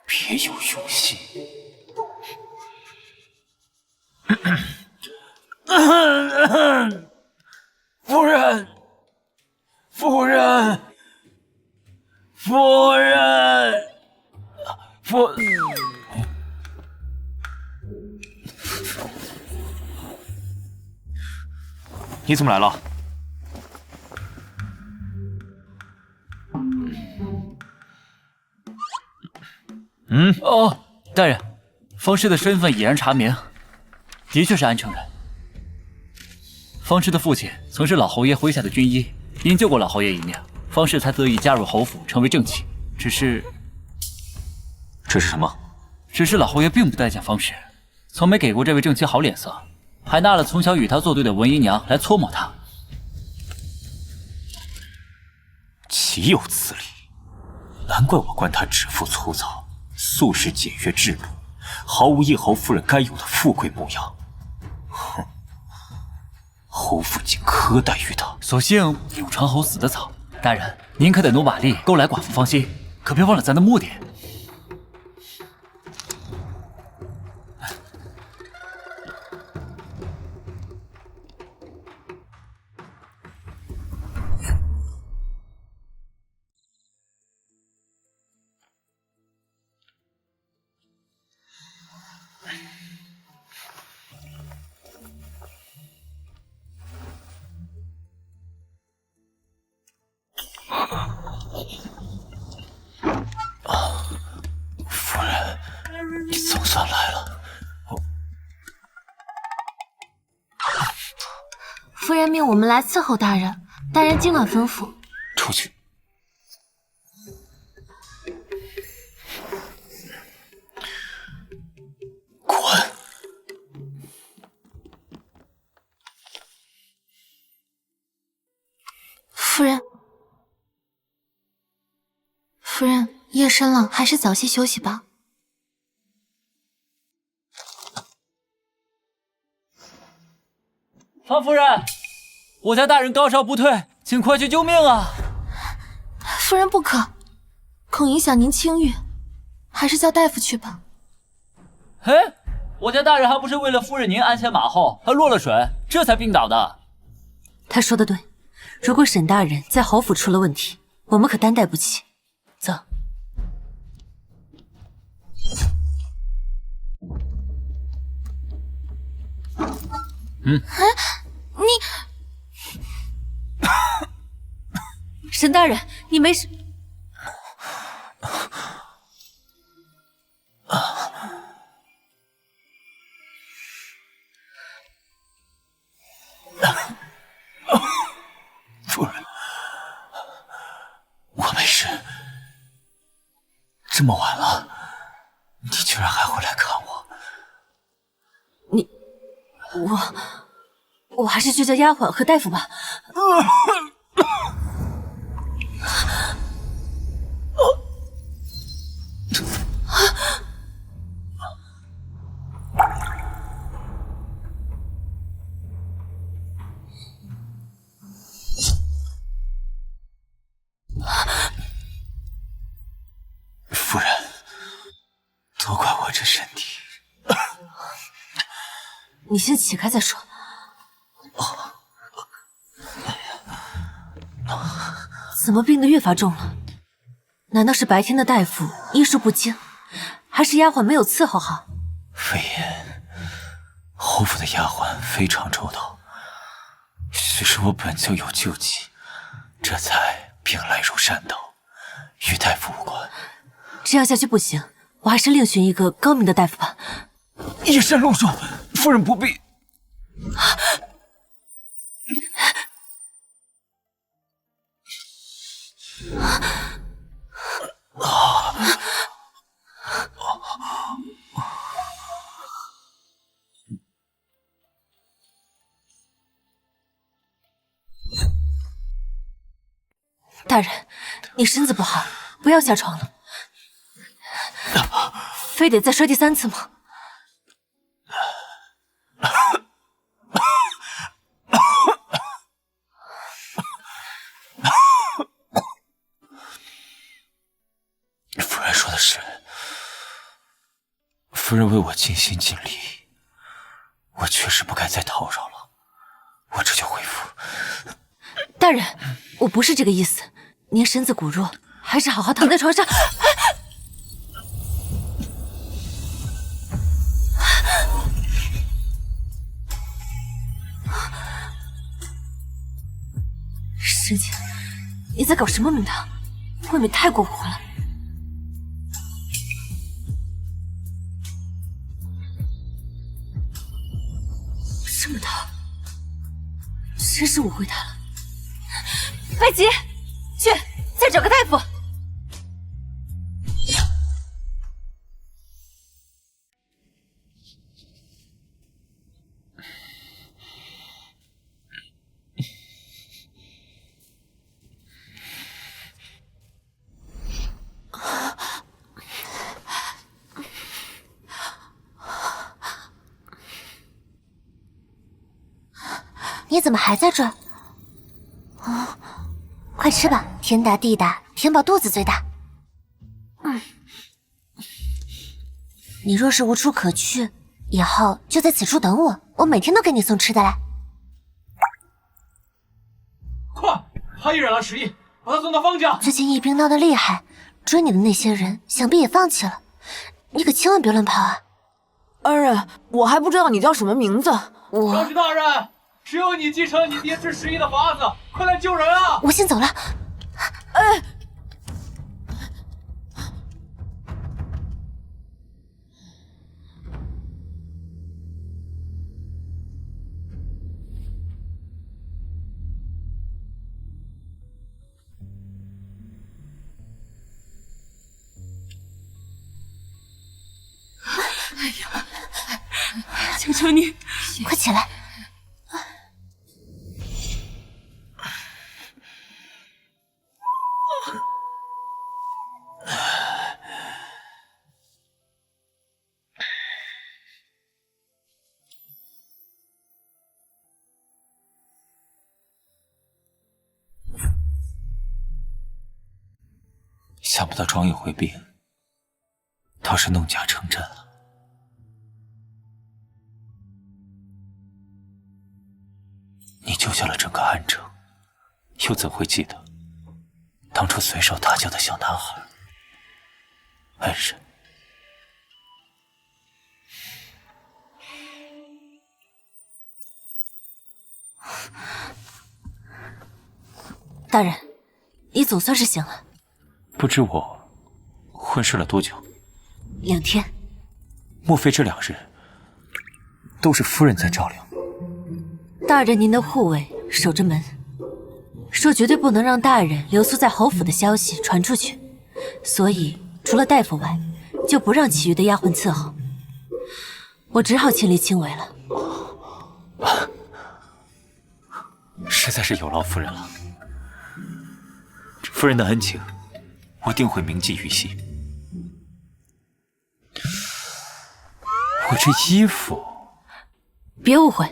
别有用心。夫人，夫人，夫人，你怎么来了？哦，大人，方氏的身份已然查明，的确是安城人。方氏的父亲曾是老侯爷麾下的军医，因救过老侯爷一命，方氏才得以加入侯府，成为正妻。只是什么？只是老侯爷并不待见方氏，从没给过这位正妻好脸色，还纳了从小与他作对的文姨娘来搓磨他。岂有此理！难怪我观他指腹粗糙，素食简约质朴，毫无叶侯夫人该有的富贵模样。哼！侯府竟苛待于他，所幸永长侯死得早。大人，您可得努把力勾来寡妇芳心，可别忘了咱的目的。夫人，你总算来了。夫人命我们来伺候大人，大人尽管吩咐。出去。滚！夫人，夫人，夜深了，还是早些休息吧。方夫人，我家大人高烧不退，请快去救命啊！夫人不可，恐影响您清誉，还是叫大夫去吧。哎，我家大人还不是为了夫人您鞍前马后，还落了水，这才病倒的。他说的对，如果沈大人在侯府出了问题，我们可担待不起。走。沈大人，你没事？夫人，我没事。这么晚了，你居然还会来看我？我还是去叫丫鬟和大夫吧。夫人，都怪我这身体。你先起开再说。怎么病得越发重了？难道是白天的大夫医术不精，还是丫鬟没有伺候好？飞燕，侯府的丫鬟非常周到，许是我本就有救急，这才兵来如山倒，与大夫无关。这样下去不行，我还是另寻一个高明的大夫吧。夜深露宿，夫人不必。大人，你身子不好，不要下床了。非得再摔第3次吗？夫人说的是，夫人为我尽心尽力，我确实不该再叨扰了，我这就回府。大人，我不是这个意思，您身子骨弱，还是好好躺在床上。师姐，你在搞什么名堂？未免太过火了。这么疼，真是误会他了。飞吉，去，再找个大夫。你怎么还在这儿？哦，快吃吧，天大地大，填饱肚子最大。你若是无处可去，以后就在此处等我，我每天都给你送吃的来。快，他一染了实意，把他送到方家。最近疫病闹得厉害，追你的那些人想必也放弃了，你可千万别乱跑啊！恩人，我还不知道你叫什么名字。少许大人，只有你继承你爹治实意的法子，快来救人啊！我先走了。哎，求求你，快起来！想不到庄一回避，倒是弄假成真了。你救下了整个安城，又怎会记得当初随手搭救的小男孩？恩人，大人，你总算是醒了。不知我昏睡了多久？2天。莫非这2日都是夫人在照料？大人您的护卫守着门，说绝对不能让大人留宿在侯府的消息传出去，所以除了大夫外，就不让其余的丫鬟伺候。我只好亲力亲为了。实在是有劳夫人了。夫人的恩情，我定会铭记于心。我这衣服，别误会，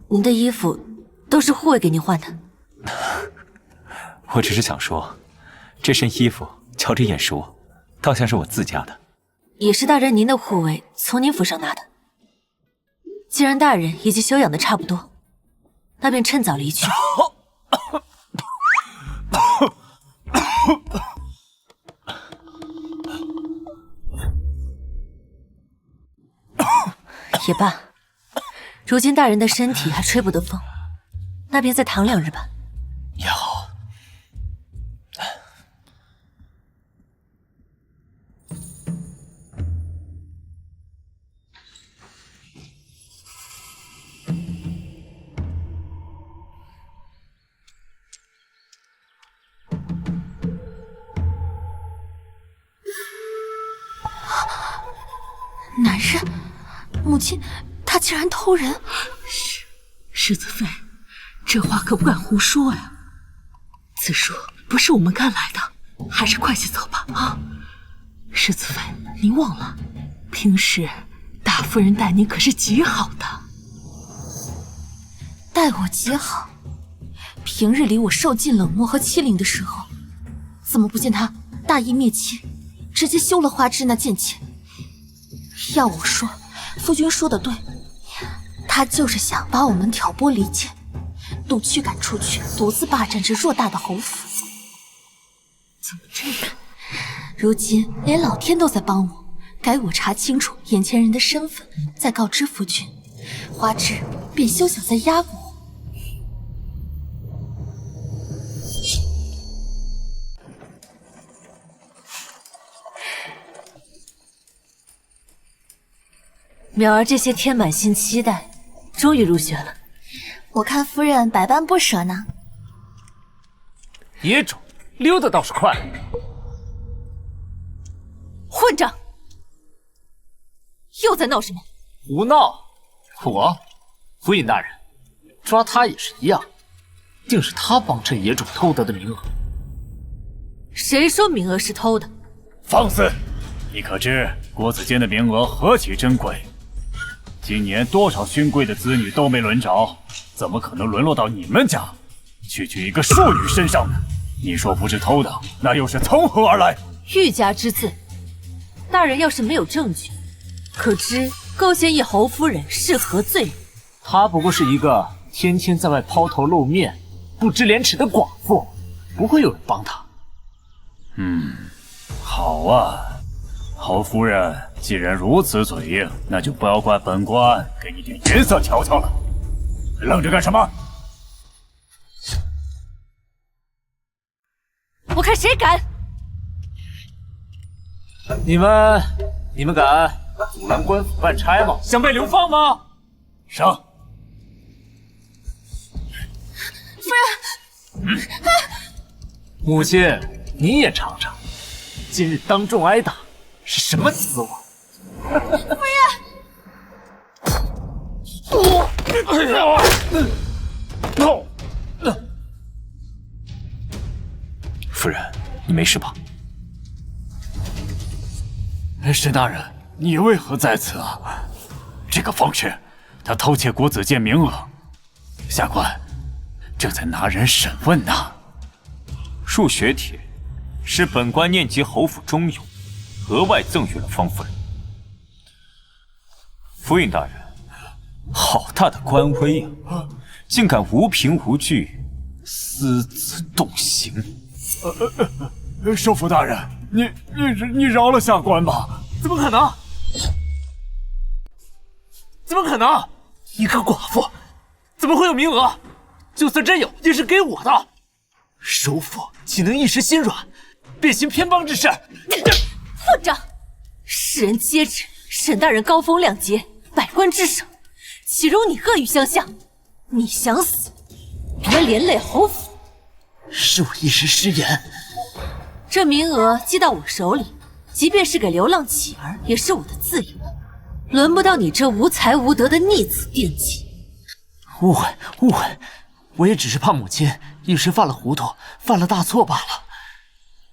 您的衣服都是护卫给您换的。我只是想说，这身衣服瞧着眼熟，倒像是我自家的。也是大人您的护卫从您府上拿的。既然大人已经休养的差不多，那便趁早离去。也罢，如今大人的身体还吹不得风，那便再躺2日吧。也好。男人，母亲，他竟然偷人！世子妃，这话可不敢胡说呀。此书不是我们赶来的，还是快些走吧啊！世子妃，您忘了，平时大夫人待您可是极好的。待我极好？平日里我受尽冷漠和欺凌的时候，怎么不见他大义灭亲，直接休了花枝那贱妾？要我说，夫君说的对，他就是想把我们挑拨离间，都驱赶出去，独自霸占这偌大的侯府。怎么这样？如今连老天都在帮我，该我查清楚眼前人的身份，再告知夫君，花枝便休想再压过我。淼儿这些天满心期待，终于入学了。我看夫人百般不舍呢。野种，溜得倒是快。混账！又在闹什么？胡闹！我，府尹大人，抓他也是一样，定是他帮这野种偷得的名额。谁说名额是偷的？放肆！你可知国子监的名额何其珍贵？今年多少勋贵的子女都没轮着，怎么可能沦落到你们家，区区一个庶女身上呢？你说不是偷的，那又是从何而来？欲加之罪。大人要是没有证据，可知构陷一侯夫人是何罪？她不过是一个天天在外抛头露面、不知廉耻的寡妇，不会有人帮她。好啊，侯夫人既然如此嘴硬，那就不要怪本官给你点颜色瞧瞧了。愣着干什么？我看谁敢！你们敢阻拦官府办差吗？想被流放吗？上！夫人，母亲，你也尝尝，今日当众挨打是什么滋味？哎呀！夫人，你没事吧？沈大人，你为何在此啊？这个方士，他偷窃国子监名额，下官正在拿人审问呢。数学帖是本官念及侯府忠勇，额外赠予了方夫人。府尹大人，好大的官威啊！竟敢无凭无据私自动刑。首府大人，你饶了下官吧！怎么可能？怎么可能？一个寡妇怎么会有名额？就算真有，也是给我的。首府岂能一时心软，便行偏帮之事？混账！世人皆知沈大人高风亮节，百官之首，岂容你恶语相向？你想死，别连累侯府。是我一时失言。这名额寄到我手里，即便是给流浪乞儿，也是我的自由，轮不到你这无才无德的逆子惦记。误会，误会，我也只是怕母亲一时犯了糊涂，犯了大错罢了。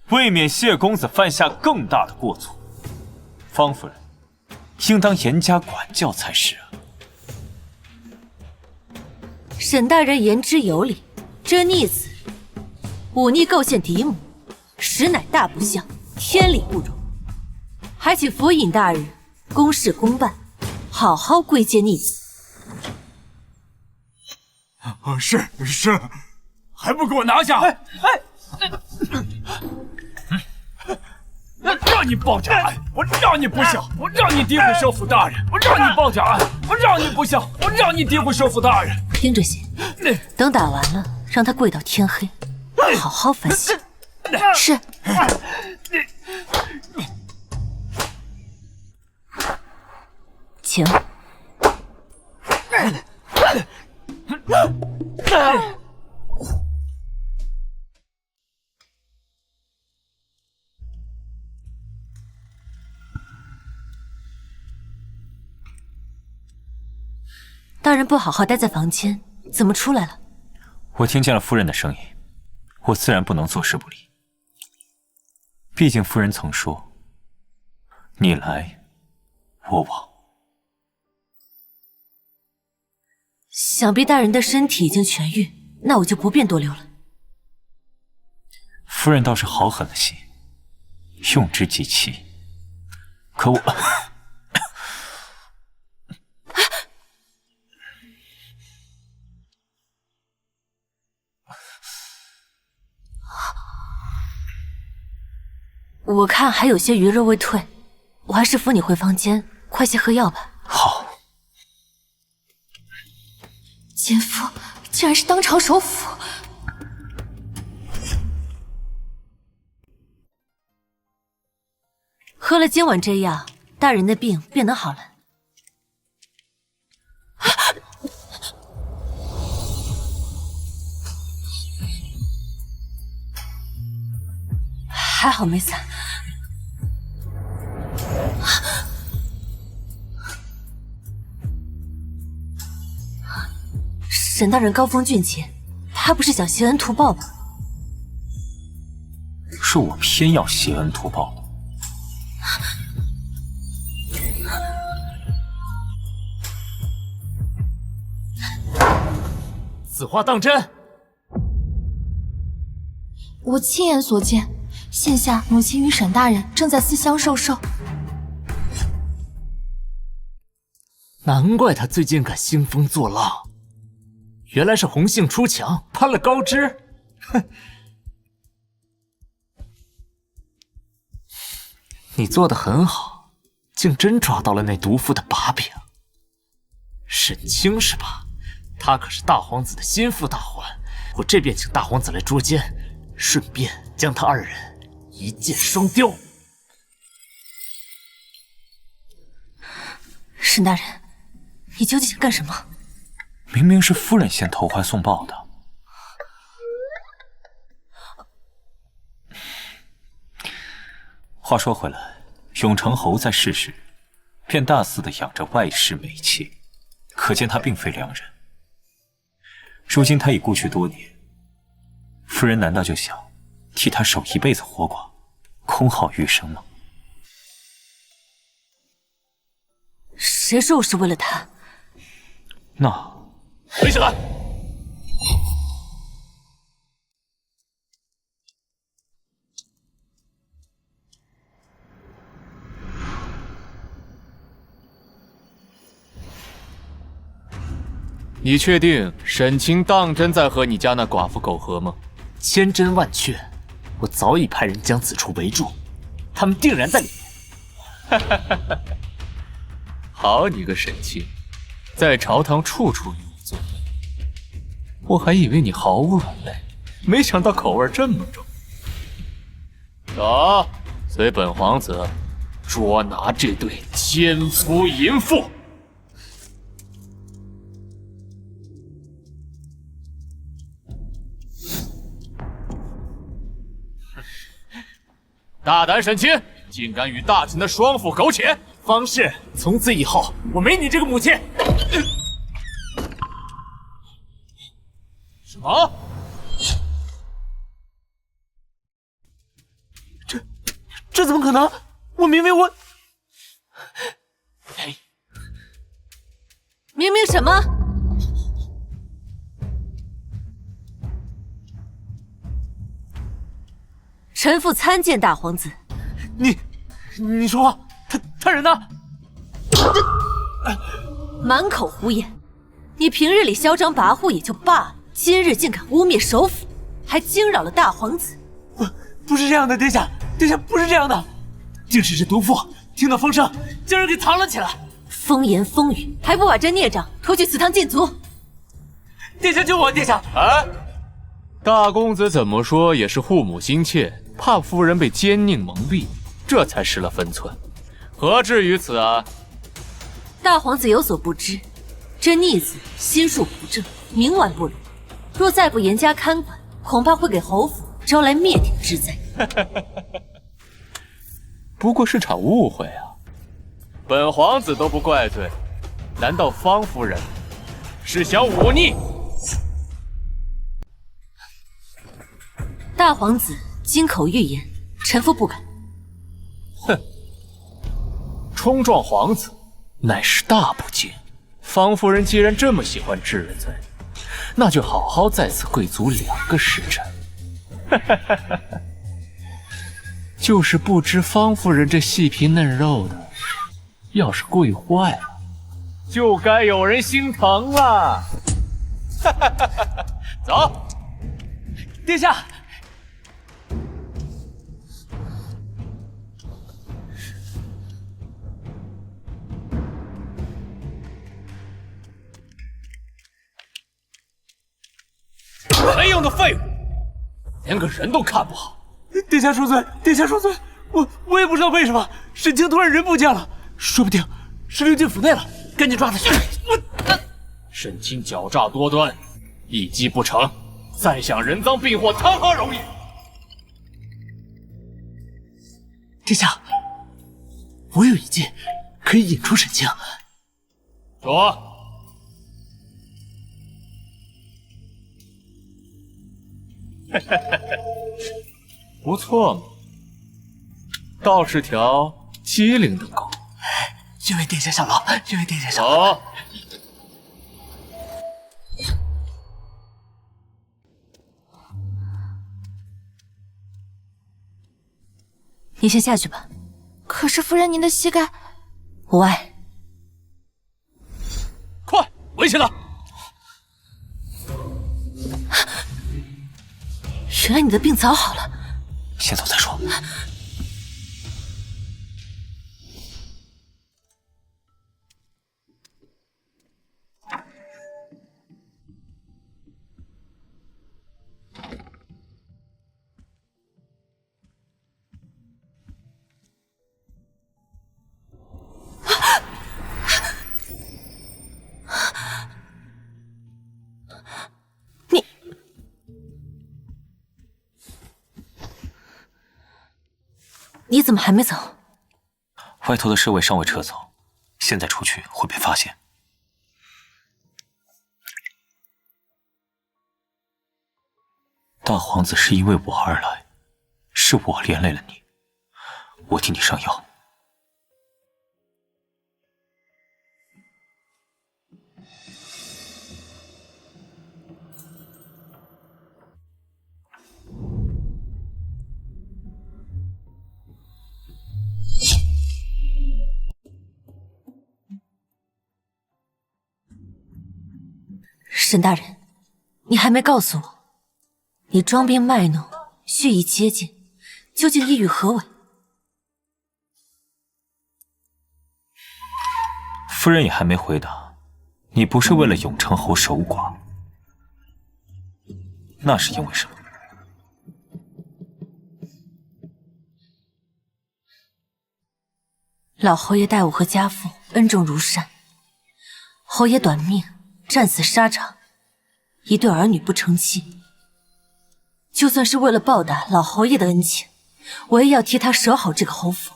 未免谢公子犯下更大的过错，方夫人应当严加管教才是啊。沈大人言之有理，这逆子忤逆构陷嫡母，实乃大不孝，天理不容。还请府尹大人公事公办，好好归结逆子。是，还不给我拿下！让你报假案！我让你不孝！我让你诋毁首府大人！我让你报假案！我让你不孝！我让你诋毁首府大人！听着些，等打完了，让他跪到天黑，好好反省。是。请。大人不好好待在房间，怎么出来了？我听见了夫人的声音，我自然不能坐视不理。毕竟夫人曾说：“你来，我往。”想必大人的身体已经痊愈，那我就不便多留了。夫人倒是好狠的心，用之极其。可我我看还有些余热未退，我还是扶你回房间，快些喝药吧。好。奸夫竟然是当朝首辅！喝了今晚这药，大人的病便能好了。还好没散。沈大人高风俊杰，他不是想挟恩图报吧？是我偏要挟恩图报的。此话当真？我亲眼所见，现下母亲与沈大人正在思乡受寿。难怪他最近敢兴风作浪，原来是红杏出墙，攀了高枝。哼！你做得很好，竟真抓到了那毒妇的把柄。沈清是吧？他可是大皇子的心腹大患，我这便请大皇子来捉奸，顺便将他二人一箭双雕。沈大人，你究竟想干什么？明明是夫人先投怀送抱的。话说回来，永成侯在世时，便大肆的养着外室美妾，可见他并非良人。如今他已故去多年，夫人难道就想替他守一辈子活寡，空耗余生吗？谁说我是为了他？那围起来！你确定沈清当真在和你家那寡妇苟合吗？千真万确，我早已派人将此处围住，他们定然在里面。好你个沈清，在朝堂处处与我作对，我还以为你毫无软肋，没想到口味这么重。走，随本皇子捉拿这对奸夫淫妇。大胆沈清，竟敢与大臣的双父苟且！方氏，从此以后我没你这个母亲。什么？这怎么可能？我明明明明什么？臣妇参见大皇子。你说话，他人呢？满口胡言！你平日里嚣张跋扈也就罢了，今日竟敢污蔑首府，还惊扰了大皇子。不是这样的，殿下不是这样的。竟是这毒妇听到风声，将人给藏了起来。风言风语，还不把这孽障拖去祠堂禁足！殿下救我！殿下！啊！大公子怎么说也是护母心切，怕夫人被奸佞蒙蔽，这才失了分寸。何至于此啊？大皇子有所不知，这逆子心术不正，冥顽不灵，若再不严加看管，恐怕会给侯府招来灭顶之灾。不过是场误会啊，本皇子都不怪罪，难道方夫人是想忤逆？大皇子金口玉言，臣妇不敢。哼，冲撞皇子乃是大不敬。方夫人既然这么喜欢治人罪，那就好好在此跪足2个时辰。就是不知方夫人这细皮嫩肉的，要是跪坏了，就该有人心疼了。走，殿下。没用的废物，连个人都看不好。殿下恕罪，殿下恕罪，我也不知道为什么，沈清突然人不见了，说不定是溜进府内了，赶紧抓他去。沈清狡诈多端，一击不成，再想人赃并获，谈何容易？殿下，我有一计可以引出沈清。说。不错嘛，倒是条机灵的狗。愿为殿下效劳，愿为殿下效劳。走。你先下去吧。可是夫人，您的膝盖……无碍。快围起来！原来你的病早好了。先走再说。你怎么还没走？外头的侍卫尚未撤走，现在出去会被发现。大皇子是因为我而来，是我连累了你，我替你上药。沈大人，你还没告诉我，你装病卖弄，蓄意接近，究竟意欲何为？夫人也还没回答，你不是为了永成侯守寡，那是因为什么？老侯爷待我和家父恩重如山，侯爷短命，战死沙场，一对儿女不成器。就算是为了报答老侯爷的恩情，我也要替他守好这个侯府，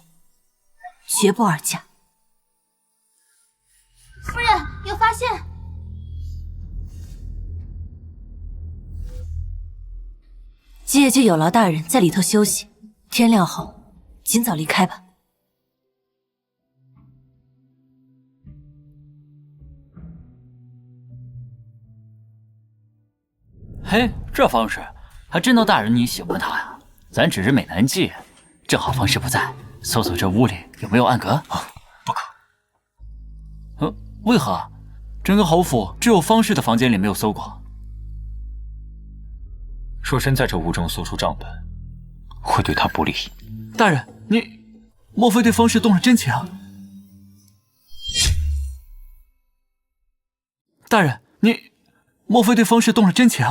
绝不二嫁。夫人有发现！今夜就有劳大人在里头休息，天亮后尽早离开吧。嘿，这方式还真当大人你喜欢他呀？咱只是美男计，正好方氏不在，搜搜这屋里有没有暗格。不可。为何？整个侯府只有方氏的房间里没有搜过。若真在这屋中搜出账本，会对他不利。大人，你莫非对方氏动了真情？大人，莫非对方氏动了真情？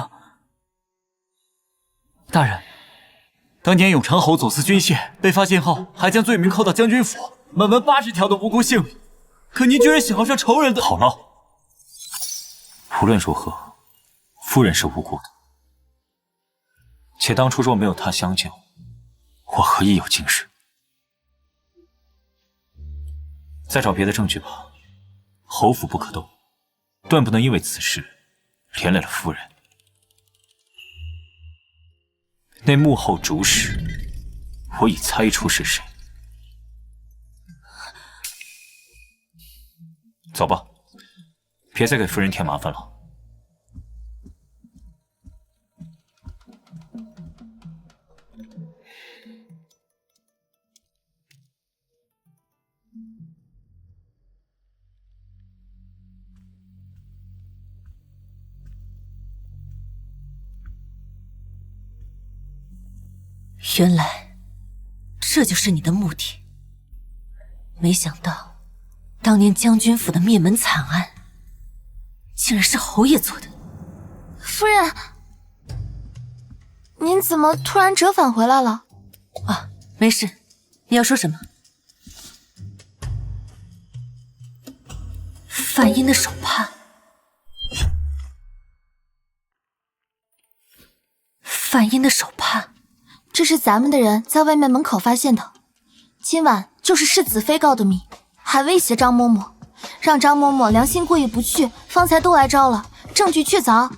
大人，当年永长侯走私军械被发现后，还将罪名扣到将军府，满门80条的无辜性命。可您居然喜好上仇人的……好了，无论如何，夫人是无辜的。且当初若没有他相救，我何以有今日？再找别的证据吧。侯府不可动，断不能因为此事连累了夫人。那幕后主使，我已猜出是谁。走吧，别再给夫人添麻烦了。原来这就是你的目的。没想到当年将军府的灭门惨案竟然是侯爷做的。夫人，您怎么突然折返回来了？啊，没事，你要说什么？梵音的手帕，梵音的手帕，这是咱们的人在外面门口发现的。今晚就是世子妃告的密，还威胁张嬷嬷，让张嬷嬷良心过意不去，方才都来招了，证据确凿。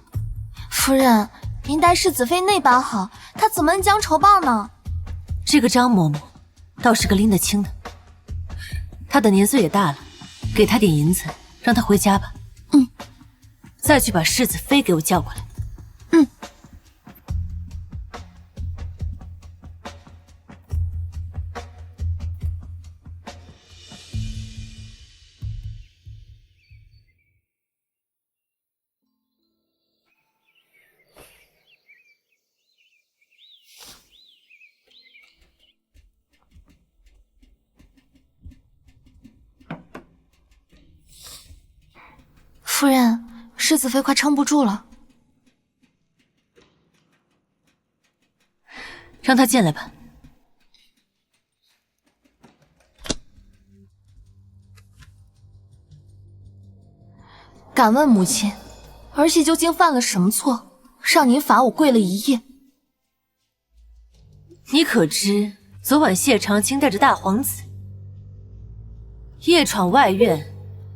夫人，您待世子妃那般好，她怎么恩将仇报呢？这个张嬷嬷倒是个拎得清的，她的年岁也大了，给她点银子，让她回家吧。再去把世子妃给我叫过来。夫人，世子妃快撑不住了，让她进来吧。敢问母亲，儿媳究竟犯了什么错，让您罚我跪了一夜？你可知昨晚谢长青带着大皇子夜闯外院，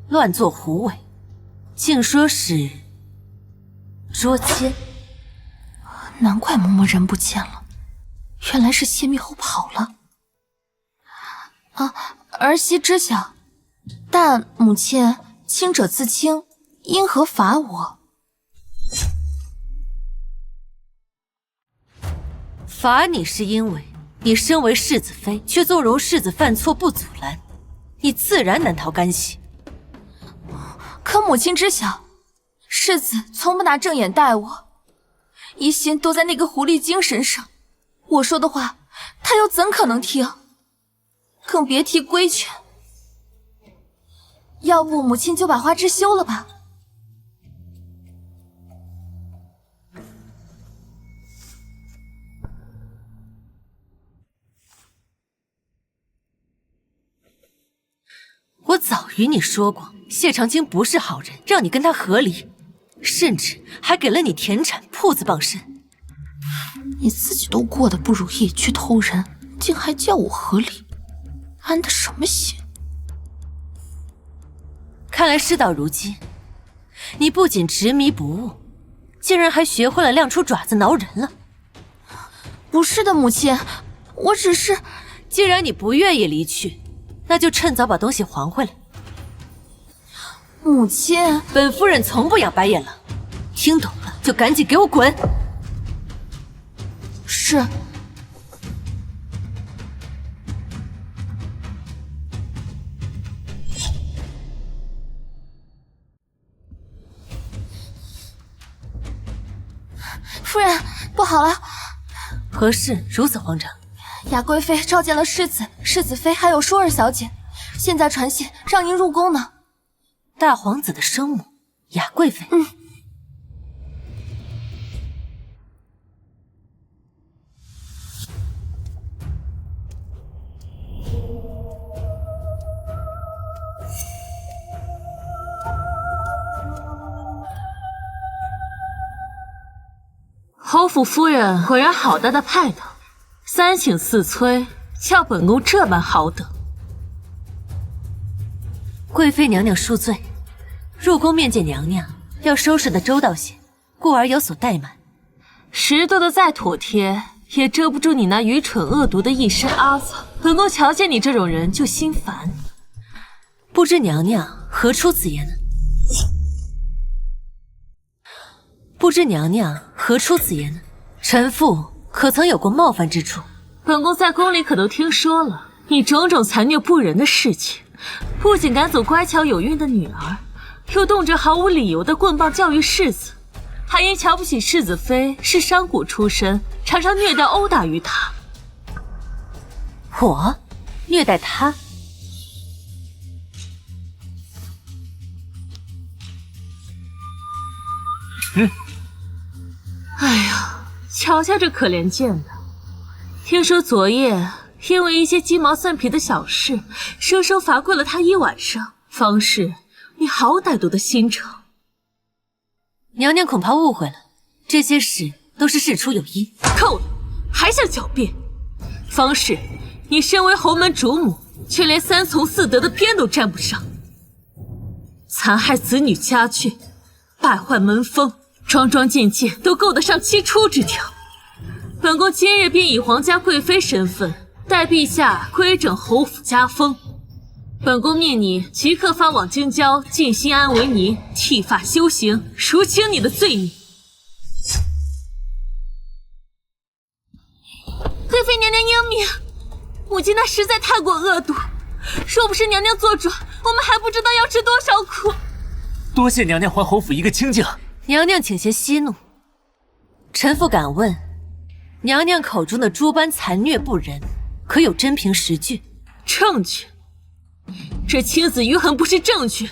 乱作狐尾，竟说是捉奸。难怪嬷嬷人不见了，原来是泄密后跑了。儿媳知晓，但母亲清者自清，因何罚我？罚你是因为你身为世子妃，却纵容世子犯错不阻拦，你自然难逃干系。可母亲知晓，世子从不拿正眼待我，一心都在那个狐狸精身上。我说的话，他又怎可能听？更别提规劝。要不母亲就把花枝休了吧。我早与你说过，谢长青不是好人，让你跟他和离，甚至还给了你田产、铺子傍身。你自己都过得不如意，去偷人，竟还叫我和离，安的什么心？看来事到如今，你不仅执迷不悟，竟然还学会了亮出爪子挠人了。不是的，母亲，我只是……既然你不愿意离去，那就趁早把东西还回来。母亲，本夫人从不养白眼狼，听懂了就赶紧给我滚。是。夫人，不好了！何事如此慌张？雅贵妃召见了世子、世子妃还有舒儿小姐，现在传信让您入宫呢。大皇子的生母雅贵妃。侯府夫人果然好大的派头，三请四催，叫本宫这般好等。贵妃娘娘恕罪，入宫面见娘娘要收拾的周到些，故而有所怠慢。拾掇的再妥帖，也遮不住你那愚蠢恶毒的一身阿草。本宫瞧见你这种人就心烦。不知娘娘何出此言呢？不知娘娘何出此言呢？臣妇可曾有过冒犯之处？本宫在宫里可都听说了你种种残虐不仁的事情，不仅赶走乖巧有孕的女儿，又动辄毫无理由的棍棒教育世子，还因瞧不起世子妃是商贾出身，常常虐待殴打于她。我虐待她？哎呀，瞧瞧这可怜见的！听说昨夜因为一些鸡毛蒜皮的小事，生生罚跪了他一晚上。方氏，你好歹毒的心肠！娘娘恐怕误会了，这些事都是事出有因。够了，还想狡辩！方氏，你身为侯门主母，却连三从四德的边都沾不上，残害子女家眷，败坏门风。桩桩件件都够得上七出之条。本宫今日便以皇家贵妃身份，代陛下规整侯府家风。本宫命你即刻发往京郊静心庵为尼，剃发修行，赎清你的罪孽。贵妃娘娘英明，母亲她实在太过恶毒，若不是娘娘做主，我们还不知道要吃多少苦。多谢娘娘还侯府一个清静。娘娘请先息怒，臣妇敢问，娘娘口中的诸般残虐不仁，可有真凭实据？证据？这亲子余痕不是证据，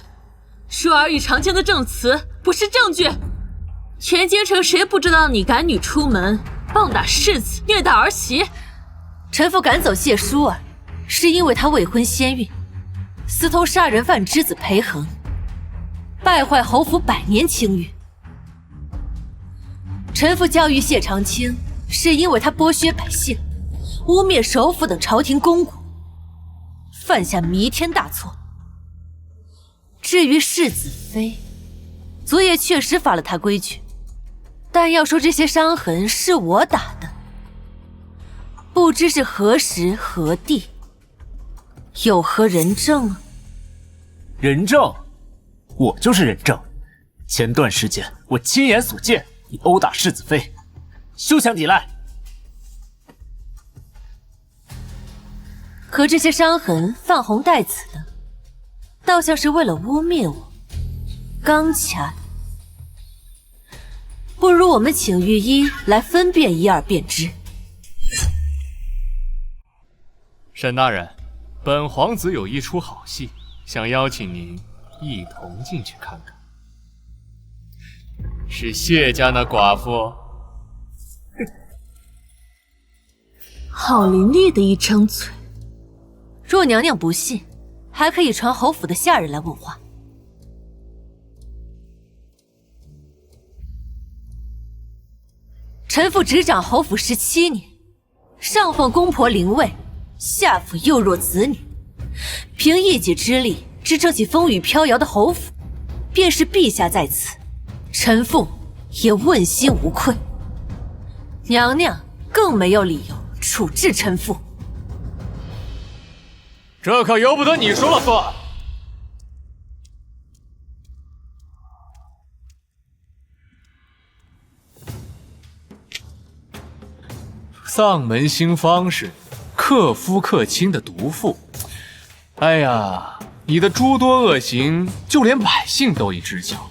舒儿与长青的证词不是证据。全京城谁不知道你赶女出门，棒打世子，虐待儿媳？臣妇赶走谢舒儿，是因为她未婚先孕，私通杀人犯之子裴恒，败坏侯府百年清誉。臣妇教育谢长青，是因为他剥削百姓，污蔑首辅等朝廷公公，犯下弥天大错。至于世子妃，昨夜确实罚了他规矩，但要说这些伤痕是我打的，不知是何时何地，有何人证啊？人证？我就是人证。前段时间我亲眼所见。你殴打世子妃，休想抵赖！可这些伤痕泛红带紫的，倒像是为了污蔑我，刚掐的。不如我们请御医来分辨一二便知。沈大人，本皇子有一出好戏，想邀请您一同进去看看。是谢家那寡妇。好伶俐的一张嘴。若娘娘不信，还可以传侯府的下人来问话。臣妇执掌侯府17年，上奉公婆灵位，下抚幼弱子女，凭一己之力支撑起风雨飘摇的侯府，便是陛下在此，臣妇也问心无愧。娘娘更没有理由处置臣妇。这可由不得你说了算。丧门星方氏，克夫克亲的毒妇。哎呀，你的诸多恶行，就连百姓都已知晓，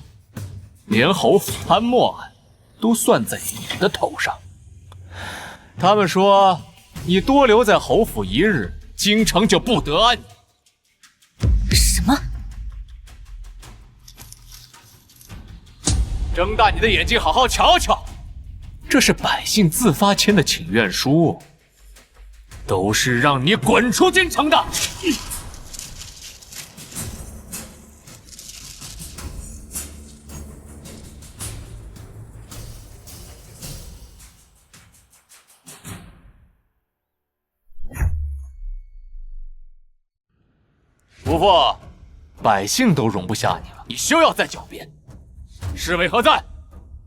连侯府贪墨案都算在你的头上。他们说，你多留在侯府一日，京城就不得安宁。什么？睁大你的眼睛，好好瞧瞧，这是百姓自发签的请愿书，都是让你滚出京城的。伯父，百姓都容不下你了，你休要再狡辩。侍卫何在？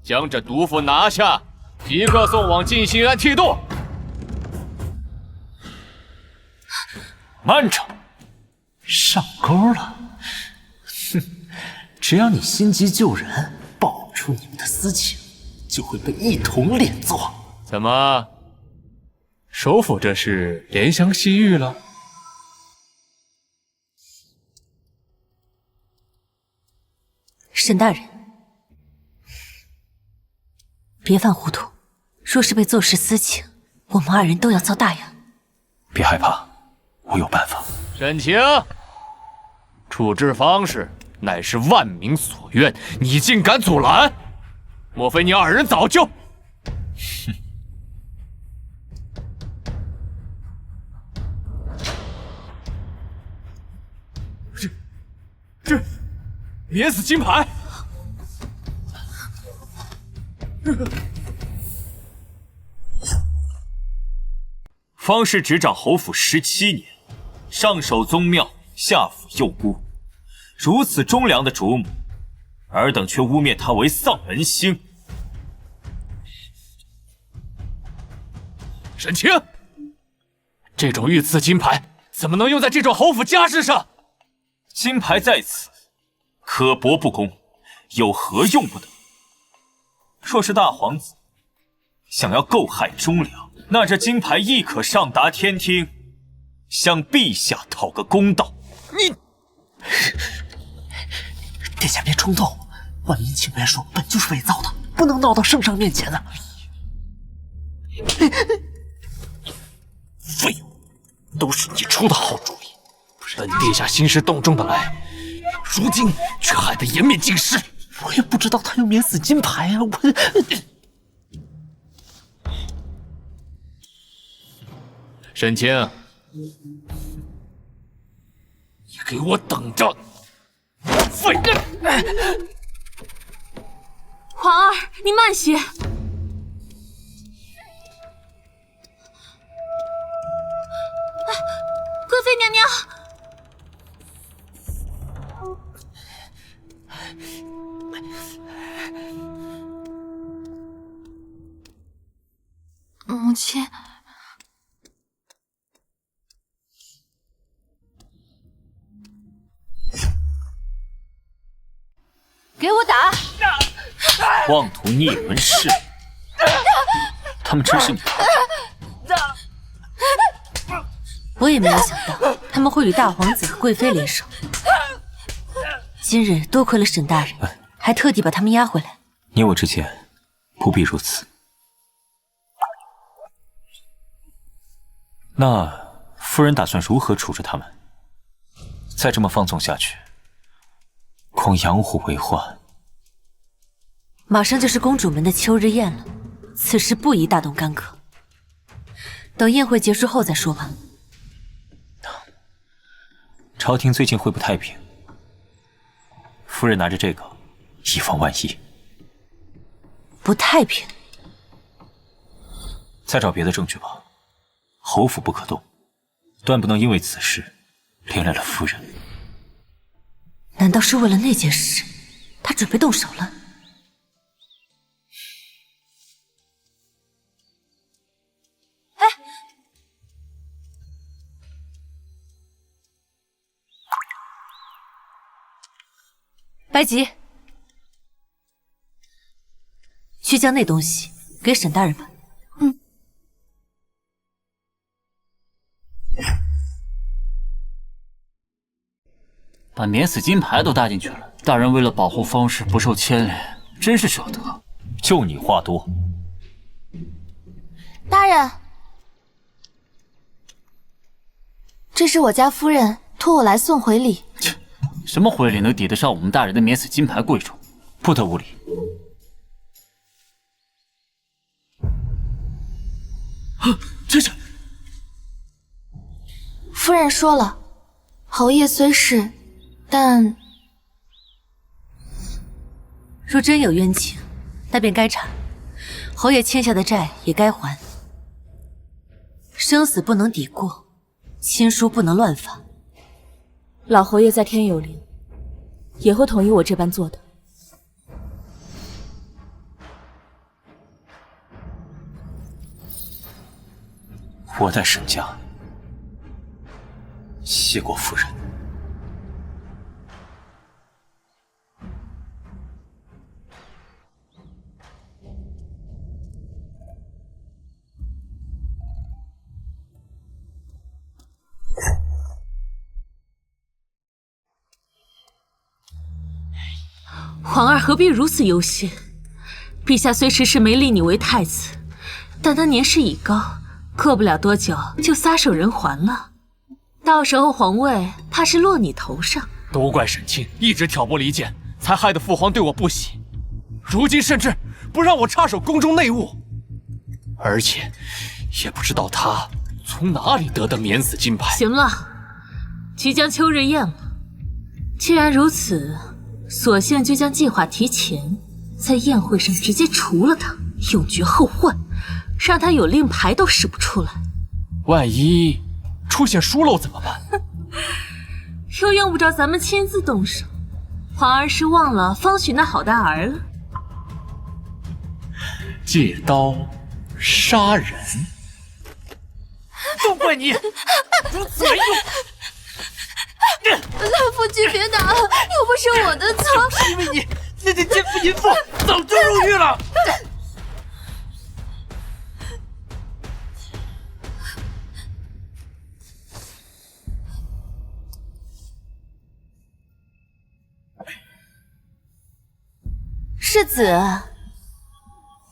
将这毒妇拿下，即刻送往静心庵剃度。慢着，上钩了！哼，只要你心急救人，爆露出你们的私情，就会被一同连坐。怎么，首府这是怜香惜玉了？沈大人，别犯糊涂。若是被奏事私情，我们二人都要遭大殃。别害怕，我有办法。沈清，处置方式乃是万民所愿，你竟敢阻拦？莫非你二人早就……哼！这免死金牌！方氏执掌侯府17年，上守宗庙，下辅幼姑，如此忠良的主母，尔等却污蔑她为丧门星。沈清，这种御赐金牌怎么能用在这种侯府家事上？金牌在此，可薄不公，有何用不得？若是大皇子想要构害忠良，那这金牌亦可上达天听，向陛下讨个公道。你，殿下别冲动，万民请愿书本就是伪造的，不能闹到圣上面前啊！废物，都是你出的好主意。本殿下兴师动众的来，如今却害得颜面尽失。我也不知道他有免死金牌啊！沈清，你给我等着！废人！皇儿，你慢些。贵妃娘娘。母亲，给我打！妄图逆伦弑母，他们真是你儿子？我也没有想到他们会与大皇子和贵妃联手。今日多亏了沈大人，还特地把他们押回来。你我之间不必如此。那夫人打算如何处置他们？再这么放纵下去，恐养虎为患。马上就是公主们的秋日宴了，此事不宜大动干戈。等宴会结束后再说吧。朝廷最近会不太平，夫人拿着这个，以防万一。不太平？再找别的证据吧。侯府不可动，断不能因为此事连累了夫人。难道是为了那件事，他准备动手了？哎，白吉，去将那东西给沈大人吧。把免死金牌都带进去了。大人为了保护方氏不受牵连，真是舍得。就你话多。大人，这是我家夫人托我来送回礼。切，什么回礼能抵得上我们大人的免死金牌贵重？不得无礼。这是夫人说了，侯爷虽是，但若真有冤情，那便该偿。侯爷欠下的债也该还。生死不能抵过，亲疏不能乱放。老侯爷在天有灵，也会同意我这般做的。我代沈家谢过夫人。皇儿何必如此忧心？陛下虽迟迟没立你为太子，但他年事已高，过不了多久就撒手人寰了。到时候皇位怕是落你头上。都怪沈清一直挑拨离间，才害得父皇对我不喜。如今甚至不让我插手宫中内务，而且也不知道他从哪里得的免死金牌。行了，即将秋日宴了，既然如此，索性就将计划提前，在宴会上直接除了他，永绝后患，让他有令牌都使不出来。万一出现疏漏怎么办？又用不着咱们亲自动手。皇儿是忘了方许那好大儿了？借刀杀人，都怪你，如此没用！老夫君别打，又不是我的错。就是因为你，那奸夫淫妇早就入狱了。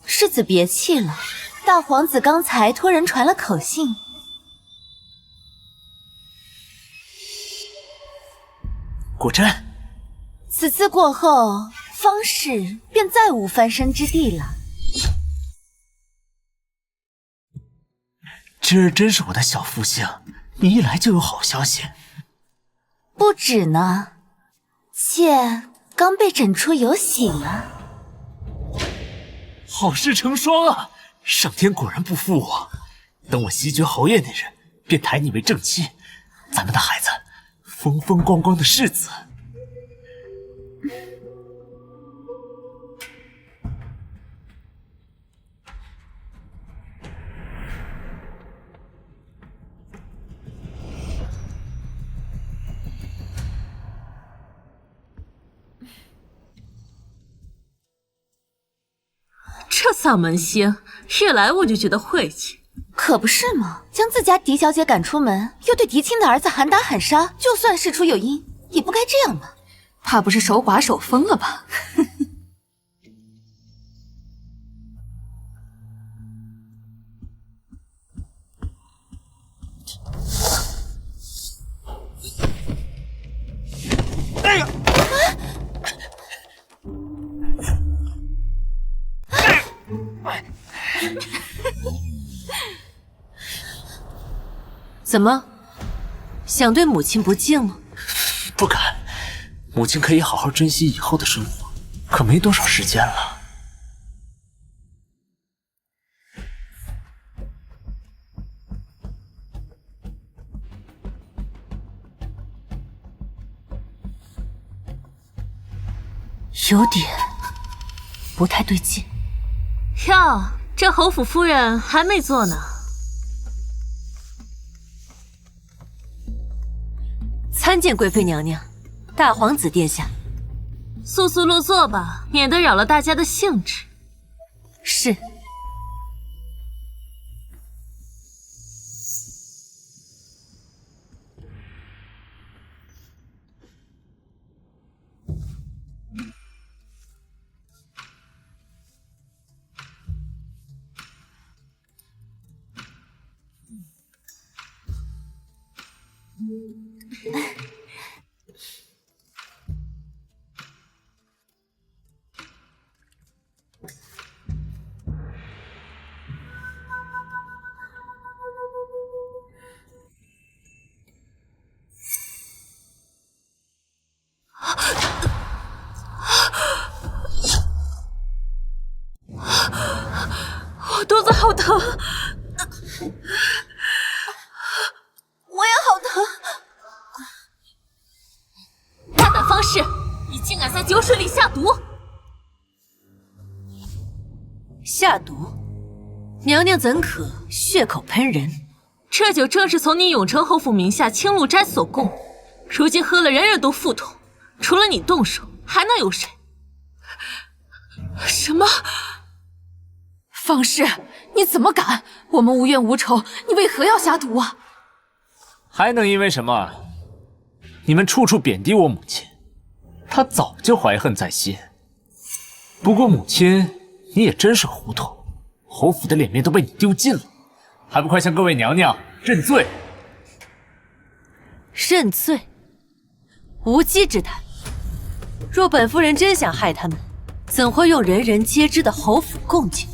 世子别气了，大皇子刚才托人传了口信。果真，此次过后，方氏便再无翻身之地了。今儿真是我的小福星，你一来就有好消息。不止呢，妾刚被诊出有喜了。好事成双啊！上天果然不负我，等我袭爵侯爷那日，便抬你为正妻，咱们的孩子风风光光的世子。这嗓门星，一来我就觉得晦气。可不是嘛，将自家嫡小姐赶出门，又对嫡亲的儿子喊打喊杀，就算事出有因，也不该这样吧？怕不是守寡守疯了吧？那个。怎么，想对母亲不敬吗？不敢，母亲可以好好珍惜以后的生活，可没多少时间了。有点不太对劲。哟，这侯府夫人还没坐呢。参见贵妃娘娘，大皇子殿下。速速落座吧，免得扰了大家的兴致。是。我肚子好疼，我也好疼。大胆方士，你竟敢在酒水里下毒！下毒，娘娘怎可血口喷人？这酒正是从你永城侯府名下青露斋所供，如今喝了人人都腹痛，除了你动手，还能有谁？什么？方士，你怎么敢？我们无冤无仇，你为何要下毒啊？还能因为什么？你们处处贬低我母亲，她早就怀恨在心。不过母亲，你也真是糊涂，侯府的脸面都被你丢尽了，还不快向各位娘娘认罪？认罪？无稽之谈！若本夫人真想害他们，怎会用人人皆知的侯府供进？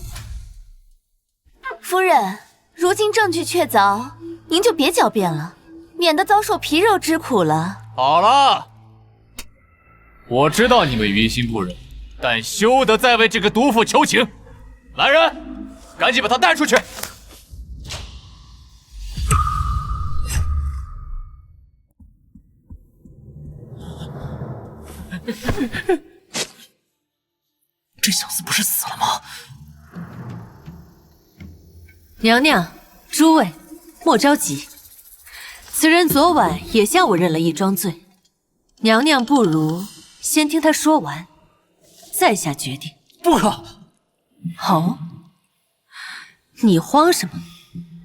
夫人，如今证据确凿，您就别狡辩了，免得遭受皮肉之苦了。好了，我知道你们于心不忍，但休得再为这个毒妇求情。来人，赶紧把他带出去！这小子不是死了吗？娘娘，诸位，莫着急。此人昨晚也向我认了一桩罪，娘娘不如先听他说完，再下决定。不可！哦，你慌什么？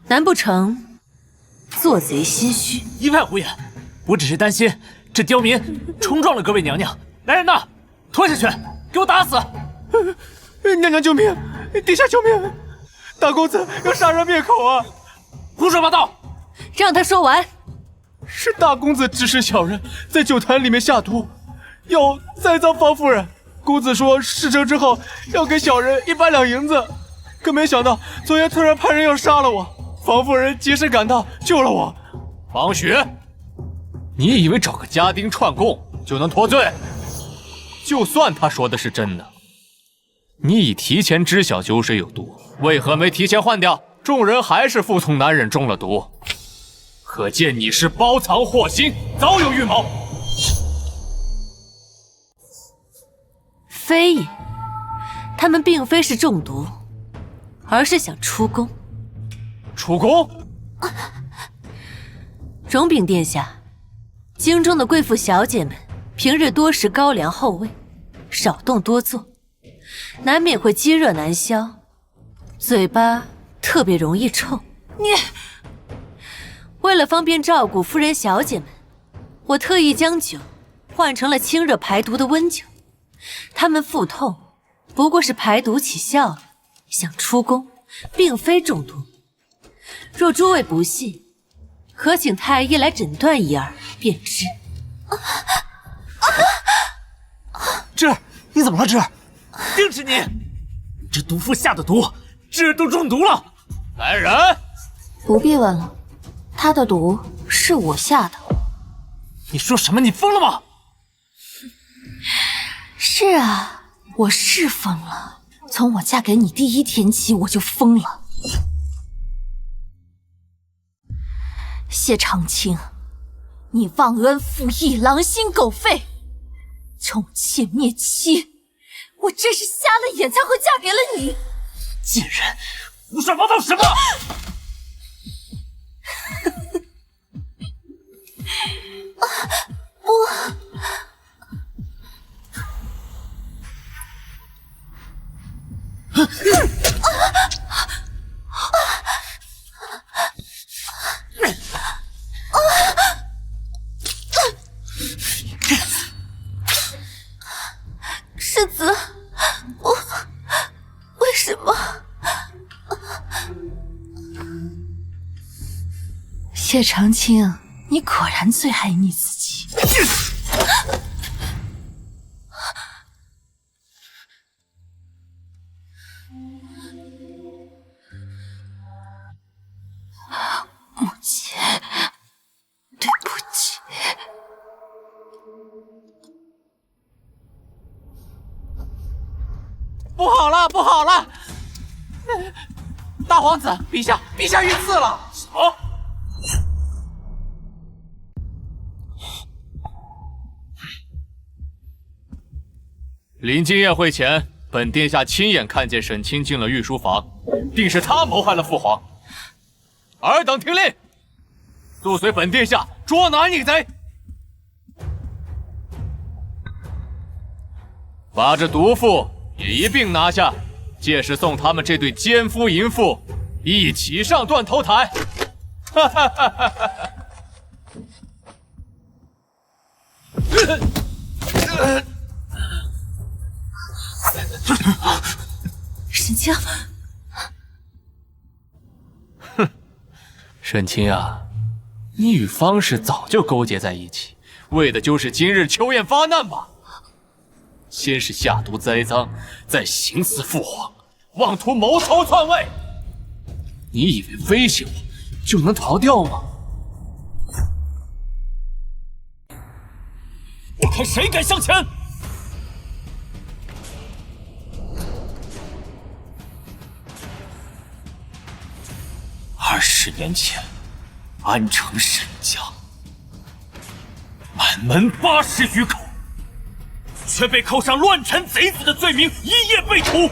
难不成做贼心虚？一派胡言！我只是担心这刁民冲撞了各位娘娘。来人呐，拖下去，给我打死！娘娘救命！殿下救命！大公子要杀人灭口啊！胡说八道！让他说完。是大公子指使小人在酒坛里面下毒，要栽赃方夫人。公子说事成之后要给小人100两银子，可没想到昨夜突然派人要杀了我，方夫人及时赶到救了我。方雪，你以为找个家丁串供就能脱罪？就算他说的是真的，你已提前知晓酒水有毒，为何没提前换掉？众人还是服从男人中了毒，可见你是包藏祸心，早有预谋。非也，他们并非是中毒，而是想出宫。出宫？荣禀殿下，京中的贵妇小姐们平日多食高粱厚味，少动多坐，难免会积热难消，嘴巴特别容易臭。为了方便照顾夫人小姐们，我特意将酒换成了清热排毒的温酒。他们腹痛不过是排毒起效了，想出宫，并非中毒。若诸位不信，可请太医来诊断一二便知。智儿，你怎么了？智儿，定是你！这毒妇下的毒，智儿都中毒了。来人！不必问了，他的毒是我下的。你说什么？你疯了吗？是啊，我是疯了。从我嫁给你第一天起，我就疯了。谢长青，你忘恩负义，狼心狗肺，宠妾灭妻，我真是瞎了眼才会嫁给了你。贱人，胡说八道什么？世子，我为什么？谢长青，你果然最爱你自己。母亲，对不起。不好了，不好了！大皇子，陛下遇刺了！什么？临近宴会前，本殿下亲眼看见沈清进了御书房，定是他谋害了父皇。尔等听令，速随本殿下捉拿逆贼，把这毒妇也一并拿下，届时送他们这对奸夫淫妇一起上断头台。哈哈哈哈哈！沈清，哼，沈清啊，你与方氏早就勾结在一起，为的就是今日秋宴发难吧？先是下毒栽赃，再行刺父皇，妄图谋朝篡位。你以为威胁我就能逃掉吗？我看谁敢向前！20年前，安城沈家满门80余口，却被扣上乱臣贼子的罪名，一夜被屠。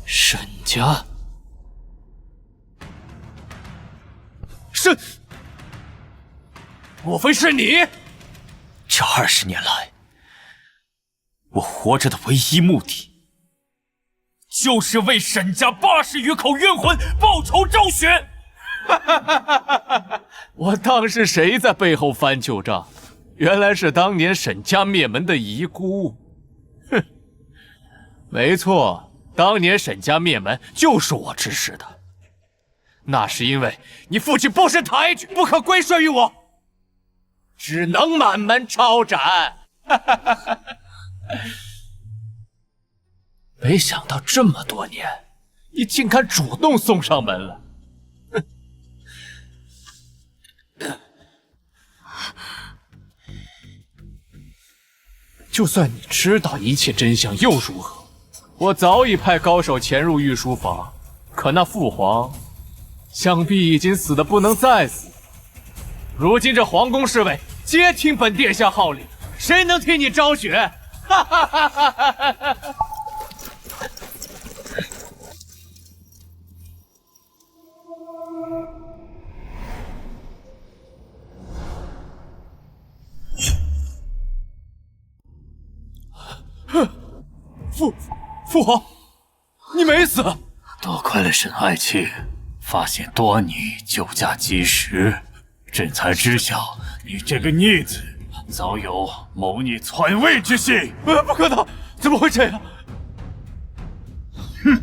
沈家，莫非是你？这20年来，我活着的唯一目的，就是为沈家80余口冤魂报仇昭雪。我当是谁在背后翻旧账，原来是当年沈家灭门的遗孤。哼，没错，当年沈家灭门就是我指使的。那是因为你父亲不识抬举，不可归顺于我，只能满门抄斩。没想到这么多年，你竟敢主动送上门了。就算你知道一切真相又如何？我早已派高手潜入御书房，可那父皇想必已经死得不能再死。如今这皇宫侍卫皆听本殿下号令，谁能替你昭雪？哈哈哈哈哈哈！父皇，你没死！多亏了沈爱卿发现多女救驾及时，朕才知晓你这个逆子早有谋逆篡位之心。不可能，怎么会这样？哼！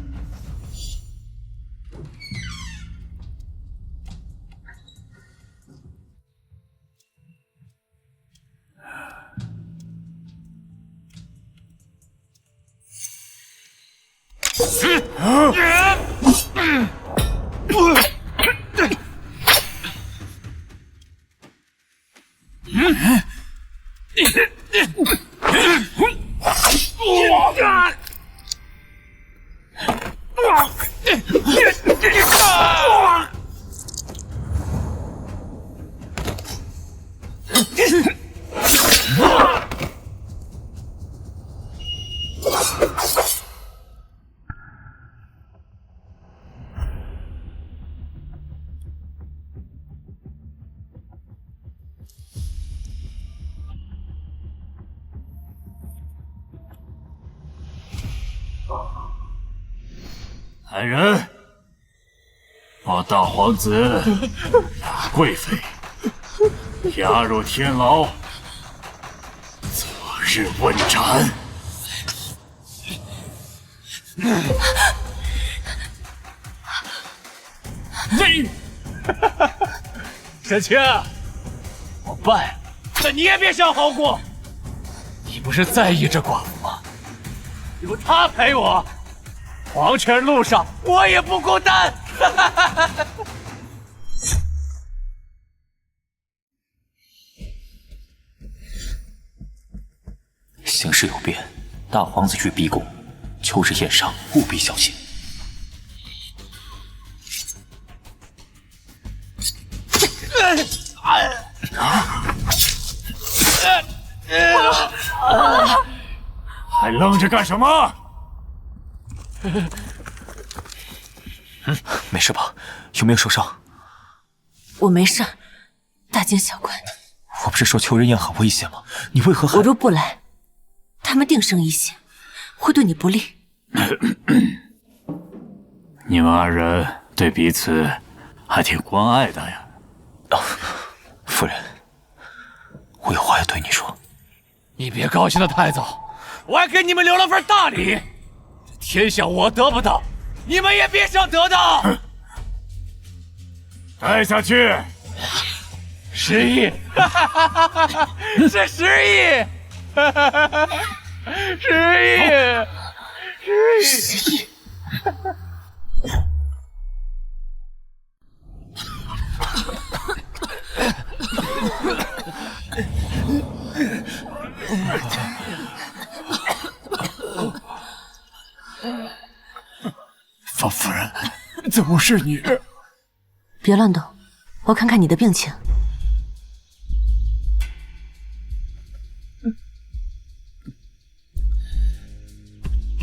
来人，把大皇子、大贵妃押入天牢，择日问斩。沈清，我败了，那你也别想好过。你不是在意这寡妇吗？有她陪我，黄泉路上我也不孤单。形势有变，大皇子去逼宫，秋日宴上务必小心。还愣着干什么？没事吧？有没有受伤？我没事，大惊小怪的。我不是说秋日宴很危险吗？你为何还……我若不来，他们定生疑心，会对你不利。你们二人对彼此还挺关爱的呀。夫人，我有话要对你说。你别高兴得太早，我还给你们留了份大礼。这天下我得不到，你们也别想得到。带下去。10亿，是10亿，10亿。方夫人，怎么是你？别乱动，我看看你的病情。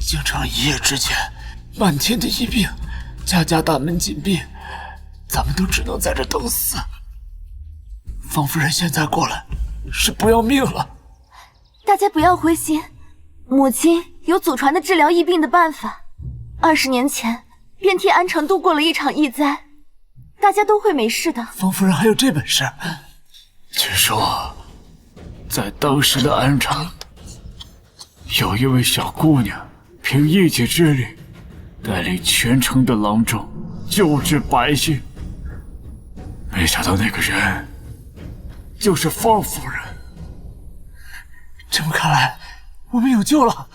京城一夜之间，漫天的疫病，家家大门紧闭，咱们都只能在这等死。方夫人现在过来，是不要命了。大家不要灰心，母亲有祖传的治疗疫病的办法。20年前，便替安城度过了一场疫灾，大家都会没事的。方夫人还有这本事？据说，在当时的安城，有一位小姑娘，凭一己之力，带领全城的郎中救治百姓。没想到那个人，就是方夫人。这么看来，我们有救了。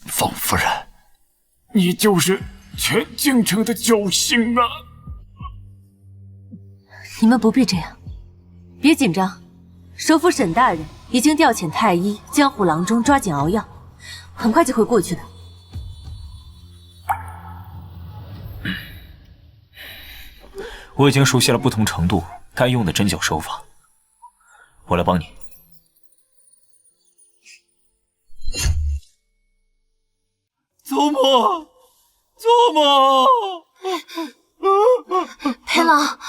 方夫人，你就是全京城的救星啊！你们不必这样，别紧张。首府沈大人已经调遣太医、江湖郎中抓紧熬药，很快就会过去的。我已经熟悉了不同程度该用的针灸手法，我来帮你。祖母，祖母！裴郎，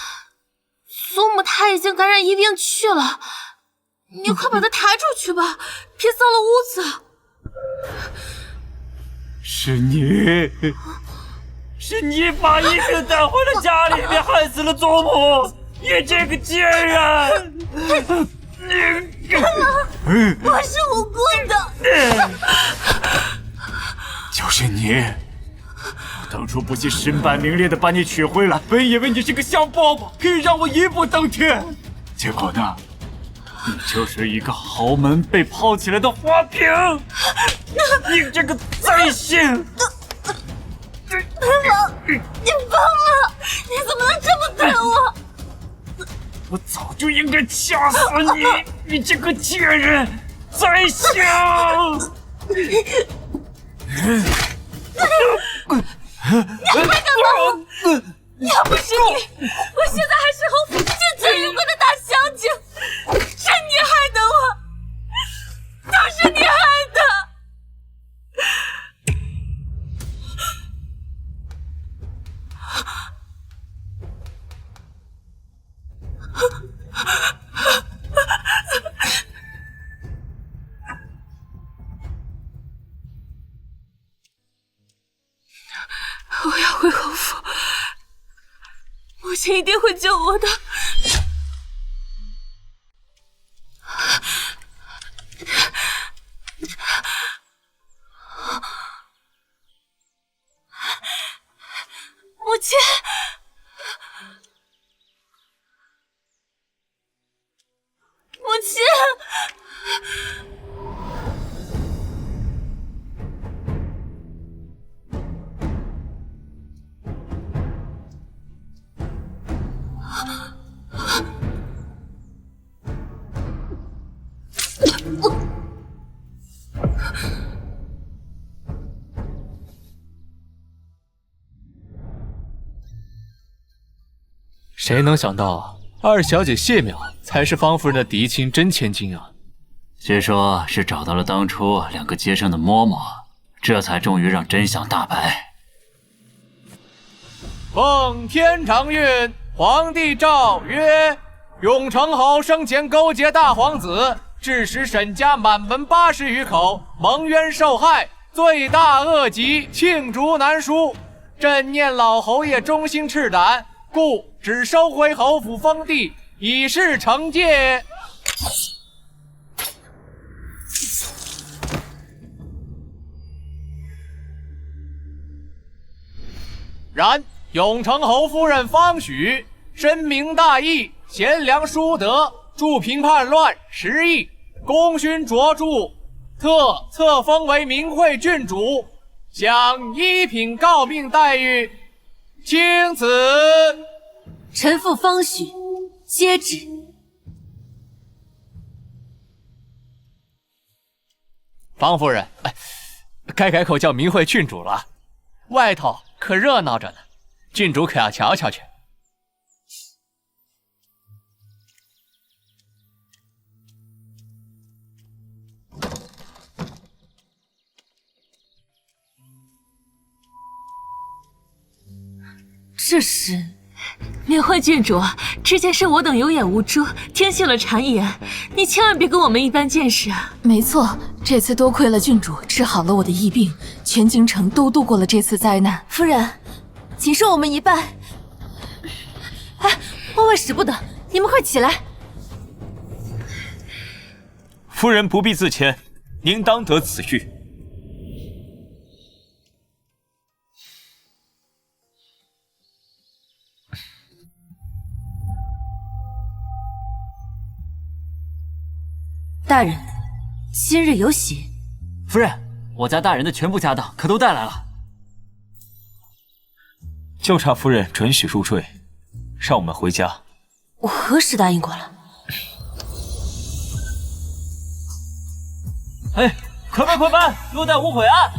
祖母她已经感染疫病去了，你快把她抬出去吧，别脏了屋子。是你，是你把疫病带回了家里面，害死了祖母！你这个贱人！我是无辜的。就是你！我当初不惜身败名裂的把你娶回来，本以为你是个香饽饽，可以让我一步登天。结果呢，你就是一个豪门被抛起来的花瓶！你这个灾星！你疯了！你怎么能这么对我？我早就应该掐死你！你这个贱人，灾星！你还敢骂我？要不是你，我现在还是侯府进权用过的大乡警。是你害的我，都是你害的。我要回侯府，母亲一定会救我的。母亲，亲。谁能想到二小姐谢淼才是方夫人的嫡亲真千金啊？据说是找到了当初两个街上的嬷嬷，这才终于让真相大白。奉天长运，皇帝诏曰：永成侯生前勾结大皇子，致使沈家满门80余口蒙冤受害，罪大恶极，罄竹难书。朕念老侯爷忠心赤胆，故只收回侯府封地，以示惩戒。然永成侯夫人方许深明大义，贤良淑德，助平叛乱10亿，功勋卓著，特册封为明惠郡主，享1品诰命待遇，钦此。臣妇方许接旨。方夫人，该改口叫明惠郡主了，外头可热闹着呢，郡主可要瞧瞧去。这是明惠郡主，之前是我等有眼无珠，听信了谗言，你千万别跟我们一般见识啊！没错，这次多亏了郡主治好了我的疫病，全京城都度过了这次灾难。夫人，请受我们一拜。哎，万万使不得！你们快起来！夫人不必自谦，您当得此遇。大人，今日有喜。夫人，我家大人的全部家当可都带来了，就差夫人准许入赘，让我们回家。我何时答应过了？哎，快办快办，落袋无悔啊！